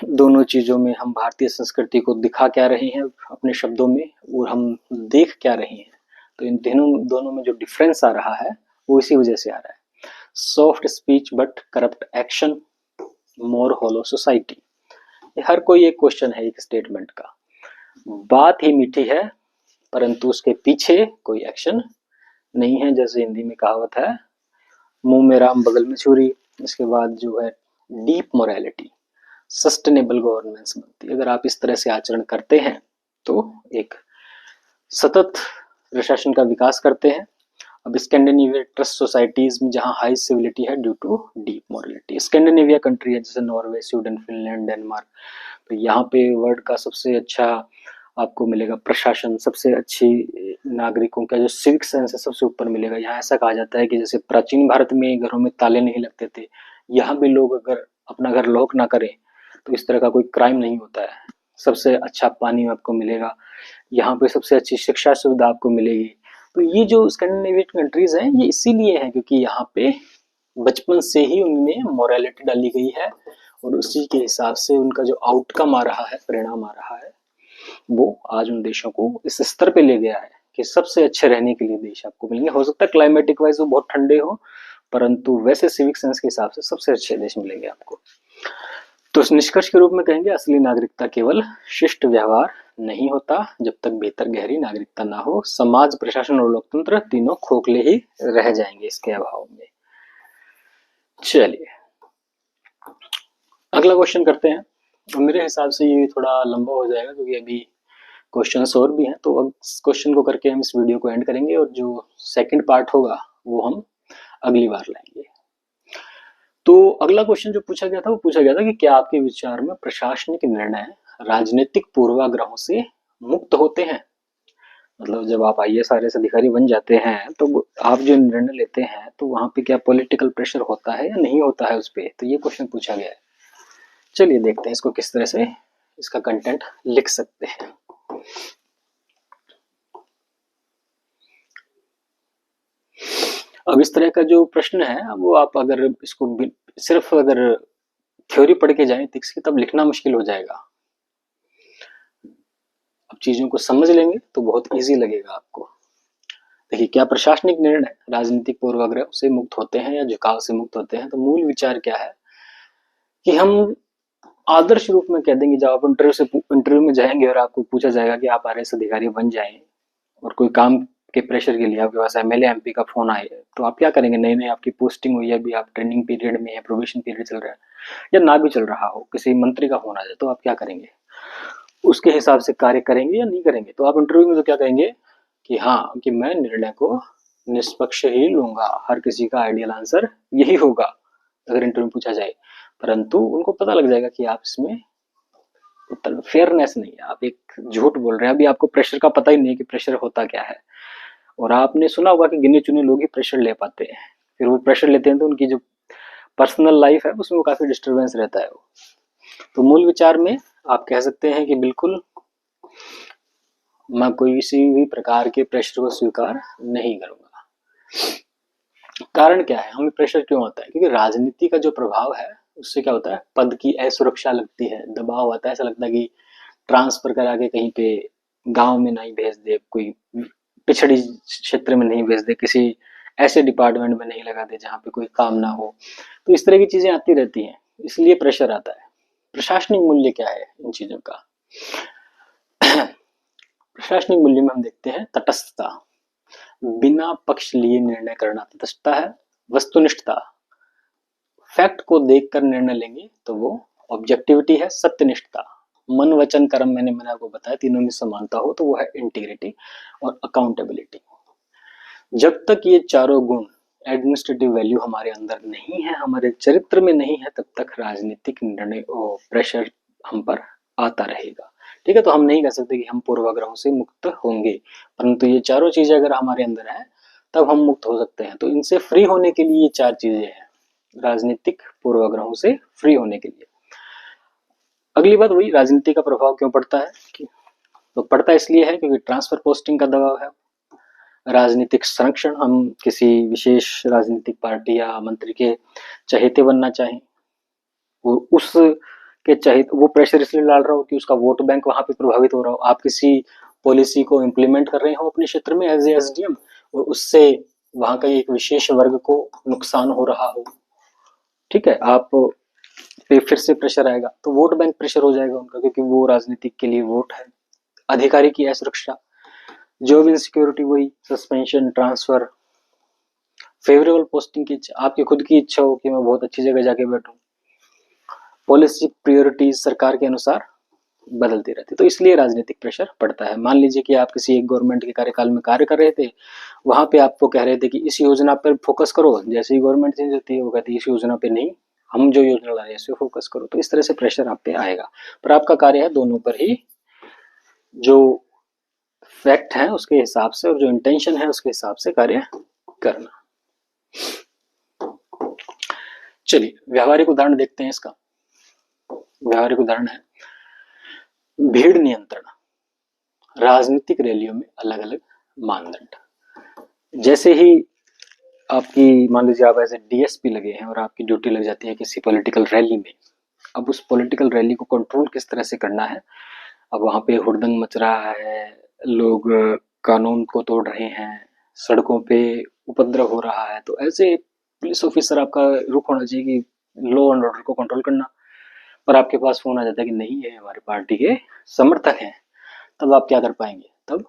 दोनों चीजों में हम भारतीय संस्कृति को दिखा क्या रहे हैं अपने शब्दों में, और हम देख क्या रहे हैं। तो इन दोनों में जो डिफरेंस आ रहा है वो इसी वजह से आ रहा है। Soft speech but corrupt action, more hollow society. हर कोई एक क्वेश्चन है एक स्टेटमेंट का। बात ही मीठी है परंतु उसके पीछे कोई एक्शन नहीं है। जैसे हिंदी में कहावत है, मुंह में राम बगल में छुरी। इसके बाद जो है डीप मोरालिटी, सस्टेनेबल गवर्नेंस बनती है। अगर आप इस तरह से आचरण करते हैं तो एक सतत प्रशासन का विकास करते हैं। अब स्कैंडिनेविया ट्रस्ट सोसाइटीज में जहां हाई सिविलिटी है due to deep morality. Scandinavia country है जैसे नॉर्वे, स्वीडन, फिनलैंड, डेनमार्क, तो यहाँ पे वर्ल्ड का सबसे अच्छा आपको मिलेगा प्रशासन, सबसे अच्छी नागरिकों का जो सिविक सेंस है सबसे ऊपर मिलेगा। यहाँ ऐसा कहा जाता है कि जैसे प्राचीन भारत में घरों में ताले नहीं लगते थे, यहाँ भी लोग अगर अपना घर लॉक ना करें तो इस तरह का कोई क्राइम नहीं होता है। सबसे अच्छा पानी आपको मिलेगा, यहाँ पे सबसे अच्छी शिक्षा सुविधा आपको मिलेगी। तो ये जो स्कैंडिनेवियन कंट्रीज हैं ये इसीलिए है क्योंकि यहाँ पे बचपन से ही उनमें मोरालिटी डाली गई है और उसी के हिसाब से उनका जो आउटकम आ रहा है, परिणाम आ रहा है, वो आज उन देशों को इस स्तर पे ले गया है कि सबसे अच्छे रहने के लिए देश आपको मिलेंगे। हो सकता है क्लाइमेटिक वाइज वो बहुत ठंडे हो, परंतु वैसे सिविक सेंस के हिसाब से सबसे अच्छे देश मिलेंगे आपको। तो इस निष्कर्ष के रूप में कहेंगे असली नागरिकता केवल शिष्ट व्यवहार नहीं होता जब तक बेहतर गहरी नागरिकता ना हो। समाज, प्रशासन और लोकतंत्र तीनों खोखले ही रह जाएंगे इसके अभाव में। चलिए अगला क्वेश्चन करते हैं। मेरे हिसाब से ये थोड़ा लंबा हो जाएगा क्योंकि अभी क्वेश्चंस और भी हैं, तो अब इस क्वेश्चन को करके हम इस वीडियो को एंड करेंगे और जो सेकंड पार्ट होगा वो हम अगली बार लाएंगे। तो अगला क्वेश्चन जो पूछा गया था वो पूछा गया था कि क्या आपके विचार में प्रशासनिक निर्णय राजनीतिक पूर्वाग्रहों से मुक्त होते हैं? मतलब जब आप IAS RS अधिकारी बन जाते हैं तो आप जो निर्णय लेते हैं तो वहां पे क्या पॉलिटिकल प्रेशर होता है या नहीं होता है उस पर? तो ये क्वेश्चन पूछा गया है। चलिए देखते हैं इसको किस तरह से इसका कंटेंट लिख सकते हैं। अब इस तरह का जो प्रश्न है वो आप अगर इसको सिर्फ अगर थ्योरी पढ़ के जाएं एथिक्स की तब लिखना मुश्किल हो जाएगा। अब चीजों को समझ लेंगे तो बहुत इजी लगेगा आपको। देखिए, क्या प्रशासनिक निर्णय राजनीतिक पूर्वाग्रह से मुक्त होते हैं या झुकाव से मुक्त होते हैं? तो मूल विचार क्या है कि हम आदर्श रूप में कह देंगे, जब आप इंटरव्यू में जाएंगे और आपको पूछा जाएगा कि आप RS अधिकारी बन जाएं और कोई काम के प्रेशर के लिए आपके पास MLA MP का फोन आए तो आप क्या करेंगे? नई नई आपकी पोस्टिंग हुई है, अभी आप ट्रेनिंग पीरियड में है, प्रोबेशन पीरियड चल रहा है या ना भी चल रहा हो, किसी मंत्री का फोन आ जाए तो आप क्या करेंगे? उसके हिसाब से कार्य करेंगे या नहीं करेंगे? तो आप इंटरव्यू में तो क्या कहेंगे कि हाँ, कि मैं निर्णय को निष्पक्ष ही लूंगा, हर किसी का आइडियल आंसर यही होगा अगर इंटरव्यू में पूछा जाए। परंतु उनको पता लग जाएगा कि आप इसमें उत्तर में फेयरनेस नहीं है, आप एक झूठ बोल रहे हैं। अभी आपको प्रेशर का पता ही नहीं कि प्रेशर होता क्या है, और आपने सुना होगा कि गिने चुने लोग ही प्रेशर ले पाते हैं। फिर वो प्रेशर लेते हैं तो उनकी जो पर्सनल लाइफ है उसमें काफी डिस्टर्बेंस रहता है वो। तो मूल विचार में आप कह सकते हैं कि बिल्कुल मैं कोई किसी भी प्रकार के प्रेशर को स्वीकार नहीं करूंगा। कारण क्या है, हमें प्रेशर क्यों होता है? क्योंकि राजनीति का जो प्रभाव है उससे क्या होता है, पद की असुरक्षा लगती है, दबाव आता है, ऐसा लगता है कि ट्रांसफर करा के कहीं पे गांव में नहीं भेज दे, कोई पिछड़ी क्षेत्र में नहीं भेज दे, किसी ऐसे डिपार्टमेंट में नहीं लगा दे जहाँ पे कोई काम ना हो। तो इस तरह की चीजें आती रहती हैं, इसलिए प्रेशर आता है। प्रशासनिक मूल्य क्या है इन चीजों का? प्रशासनिक मूल्य में हम देखते हैं तटस्थता, बिना पक्ष लिए निर्णय करना तटस्थता है। वस्तुनिष्ठता, फैक्ट को देखकर निर्णय लेंगे तो वो ऑब्जेक्टिविटी है। सत्यनिष्ठता, मन वचन कर्म, मैंने आपको बताया तीनों में समानता हो तो वो है इंटीग्रिटी और अकाउंटेबिलिटी। जब तक ये चारों गुण, एडमिनिस्ट्रेटिव वैल्यू हमारे अंदर नहीं है, हमारे चरित्र में नहीं है, तब तक राजनीतिक निर्णय और प्रेशर हम पर आता रहेगा। ठीक है, तो हम नहीं कह सकते कि हम पूर्वाग्रहों से मुक्त होंगे, परंतु ये चारों चीजें अगर हमारे अंदर है तब हम मुक्त हो सकते हैं। तो इनसे फ्री होने के लिए ये चार चीजें हैं, राजनीतिक पूर्वाग्रहों से फ्री होने के लिए। अगली बात वही, राजनीति का प्रभाव क्यों पड़ता है? तो पड़ता इसलिए है क्योंकि ट्रांसफर पोस्टिंग का दबाव है। राजनीतिक संरक्षण, हम किसी विशेष राजनीतिक पार्टी या मंत्री के चहेते बनना चाहें, वो उस के चाहे वो प्रेशर इसलिए डाल रहा हो कि उसका वोट बैंक वहां पे प्रभावित हो रहा हो। आप किसी पॉलिसी को इम्प्लीमेंट कर रहे हो अपने क्षेत्र में एज ए SDM और उससे वहां का एक विशेष वर्ग को नुकसान हो रहा हो, ठीक है, आप पे फिर से प्रेशर आएगा तो वोट बैंक प्रेशर हो जाएगा उनका, क्योंकि वो राजनीतिक के लिए वोट है। अधिकारी की असुरक्षा, जॉब इनसिक्योरिटी, वही सस्पेंशन, ट्रांसफर, फेवरेबल पोस्टिंग की इच्छा, आपकी खुद की इच्छा हो कि मैं बहुत अच्छी जगह जाके बैठूं। पॉलिसी प्रायोरिटीज सरकार के अनुसार बदलती रहती है, तो इसलिए राजनीतिक प्रेशर पड़ता है। मान लीजिए कि आप किसी एक गवर्नमेंट के कार्यकाल में कार्य कर रहे थे, वहां पे आपको कह रहे थे कि इस योजना पर फोकस करो, जैसे ही गवर्नमेंट चेंज होती है वो कहती है इस योजना पे नहीं, हम जो योजना ला रहे हैं इस पे फोकस करो। तो इस तरह से प्रेशर आप पे आएगा, पर आपका कार्य है दोनों पर ही जो फैक्ट है उसके हिसाब से और जो इंटेंशन है उसके हिसाब से कार्य करना। चलिए व्यावहारिक उदाहरण देखते हैं इसका। व्यावहारिक उदाहरण है भीड़ नियंत्रण, राजनीतिक रैलियों में अलग अलग मानदंड। जैसे ही आपकी मान लीजिए आप ऐसे डीएसपी लगे हैं और आपकी ड्यूटी लग जाती है किसी पॉलिटिकल रैली में, अब उस पॉलिटिकल रैली को कंट्रोल किस तरह से करना है। अब वहां पे हुड़दंग मच रहा है, लोग कानून को तोड़ रहे हैं, सड़कों पे उपद्रव हो रहा है, तो ऐसे पुलिस ऑफिसर आपका रुख होना चाहिए कि लॉ एंड ऑर्डर को कंट्रोल करना। पर आपके पास फोन आ जाता है कि नहीं है हमारी पार्टी के समर्थक हैं, तब आप क्या कर पाएंगे? तब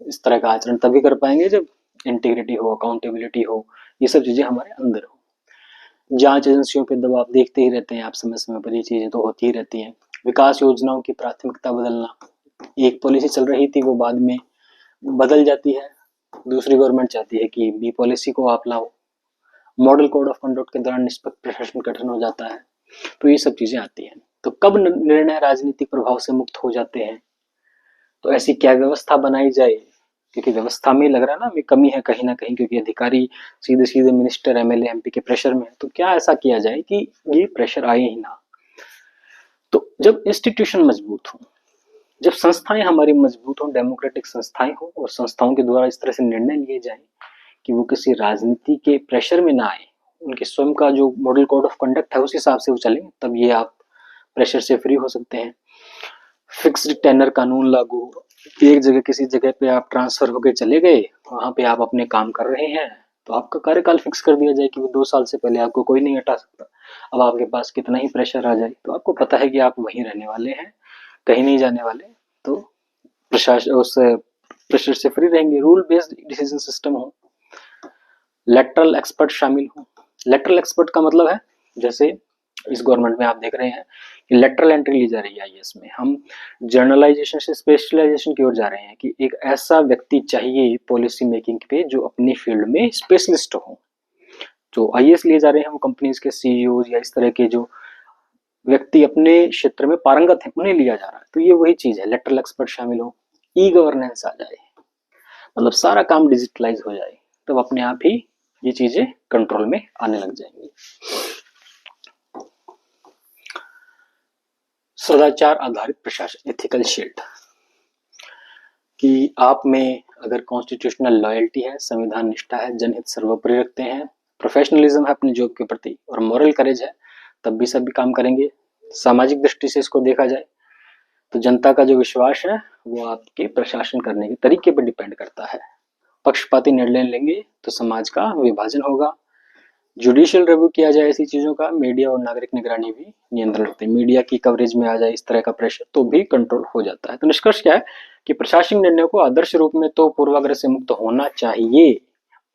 इस तरह का आचरण तभी कर पाएंगे जब इंटीग्रिटी हो, अकाउंटेबिलिटी हो, ये सब चीजें हमारे अंदर हो। जांच एजेंसियों पे दबाव देखते ही रहते हैं आप, समय समय पर ये चीजें तो होती ही रहती हैं। विकास योजनाओं की प्राथमिकता बदलना, एक पॉलिसी चल रही थी वो बाद में बदल जाती है, दूसरी गवर्नमेंट चाहती है कि बी पॉलिसी को आप लाओ। मॉडल कोड ऑफ कंडक्ट के दौरान निष्पक्ष प्रशासन कठिन हो जाता है, तो ये सब चीजें आती हैं। तो कब निर्णय राजनीतिक प्रभाव से मुक्त हो जाते हैं, तो ऐसी क्या व्यवस्था बनाई जाए, क्योंकि व्यवस्था में लग रहा है ना हमें कमी है कहीं ना कहीं, क्योंकि अधिकारी सीधे सीधे मिनिस्टर एमएलए एमपी के प्रेशर में है। तो क्या ऐसा किया जाए कि ये प्रेशर आए ही ना। तो जब इंस्टीट्यूशन मजबूत हो, जब संस्थाएं हमारी मजबूत हो, डेमोक्रेटिक संस्थाएं हो और संस्थाओं के द्वारा इस तरह से निर्णय लिए जाए कि वो किसी राजनीति के प्रेशर में ना आए, उनके स्वयं का जो मॉडल कोड ऑफ कंडक्ट है उस हिसाब से वो चले, तब ये आप प्रेशर से फ्री हो सकते हैं। फिक्स्ड टेनर कानून लागू, एक जगह किसी जगह पे आप ट्रांसफर होके चले गए, वहां पे आप अपने काम कर रहे हैं, तो आपका कार्यकाल फिक्स कर दिया जाए कि वो 2 साल से पहले आपको कोई नहीं हटा सकता। अब आपके पास कितना ही प्रेशर आ जाए तो आपको पता है कि आप वहीं रहने वाले हैं, कहीं नहीं जाने वाले, तो प्रशासन उस प्रेशर से फ्री रहेंगे। रूल बेस्ड डिसीजन सिस्टम हो, लेटरल एक्सपर्ट शामिल हो। लेटरल एक्सपर्ट का मतलब है जैसे इस गवर्नमेंट में आप देख रहे हैं कि लेटरल एंट्री ली जा रही है आईएएस में, हम जर्नलाइजेशन से स्पेशलाइजेशन की ओर जा रहे हैं कि एक ऐसा व्यक्ति चाहिए पॉलिसी मेकिंग पे जो अपनी फील्ड में स्पेशलिस्ट हो। जो आईएएस लिए जा रहे हैं वो कंपनीज के सीईओ या इस तरह के जो व्यक्ति अपने क्षेत्र में पारंगत है उन्हें लिया जा रहा है। तो ये वही चीज है, लेटरल एक्सपर्ट शामिल हो, ई गवर्नेंस आ जाए, मतलब सारा काम डिजिटलाइज हो जाए, तब अपने आप ही ये चीजें कंट्रोल में आने लग जाएंगी। सदाचार आधारित प्रशासन, एथिकल शील्ड, कि आप में अगर कॉन्स्टिट्यूशनल लॉयल्टी है, संविधान निष्ठा है, जनहित सर्वोपरि रखते हैं, प्रोफेशनलिज्म है अपनी जॉब के प्रति और मॉरल करेज है, तब भी सभी काम करेंगे। सामाजिक दृष्टि से इसको देखा जाए तो जनता का जो विश्वास है वो आपके प्रशासन करने के तरीके पर डिपेंड करता है। पक्षपाती निर्णय लेंगे तो समाज का विभाजन होगा। जुडिशियल रिव्यू किया जाए ऐसी चीजों का, मीडिया और नागरिक निगरानी भी नियंत्रण रखते हैं। मीडिया की कवरेज में आ जाए इस तरह का प्रेशर तो भी कंट्रोल हो जाता है। तो निष्कर्ष क्या है कि प्रशासनिक निर्णयों को आदर्श रूप में तो पूर्वाग्रह से मुक्त होना चाहिए,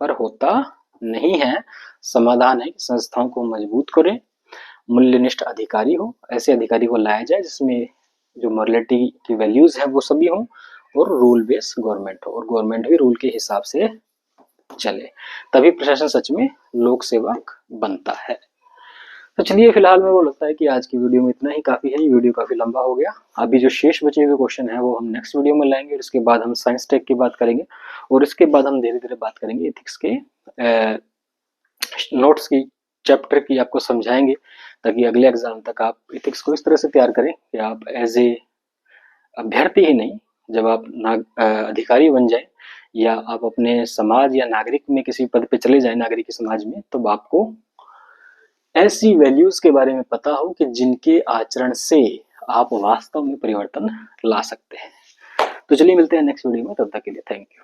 पर होता नहीं है। समाधान है कि संस्थाओं को मजबूत करें, मूल्यनिष्ठ अधिकारी हो, ऐसे अधिकारी को लाया जाए जिसमें जो मॉरलिटी की वैल्यूज है वो सभी हो, और रूल बेस्ड गवर्नमेंट हो, और गवर्नमेंट भी रूल के हिसाब से चले, तभी प्रशासन सच में लोक सेवक बनता है। तो चलिए फिलहाल में वो लगता है कि आज की वीडियो में इतना ही काफी है, ये वीडियो काफी लंबा हो गया। अभी जो शेष बचे हुए क्वेश्चन है वो हम नेक्स्ट वीडियो में लाएंगे, और इसके बाद हम साइंस टेक की बात करेंगे, और इसके बाद हम धीरे धीरे बात करेंगे एथिक्स के नोट्स की, चैप्टर की आपको समझाएंगे, ताकि अगले एग्जाम तक आप एथिक्स को इस तरह से तैयार करें कि आप एज ए अभ्यर्थी ही नहीं, जब आप अधिकारी बन जाए या आप अपने समाज या नागरिक में किसी पद पे चले जाए नागरिक समाज में, तब आपको ऐसी वैल्यूज के बारे में पता हो कि जिनके आचरण से आप वास्तव में परिवर्तन ला सकते हैं। तो चलिए मिलते हैं नेक्स्ट वीडियो में, तब तक के लिए थैंक यू।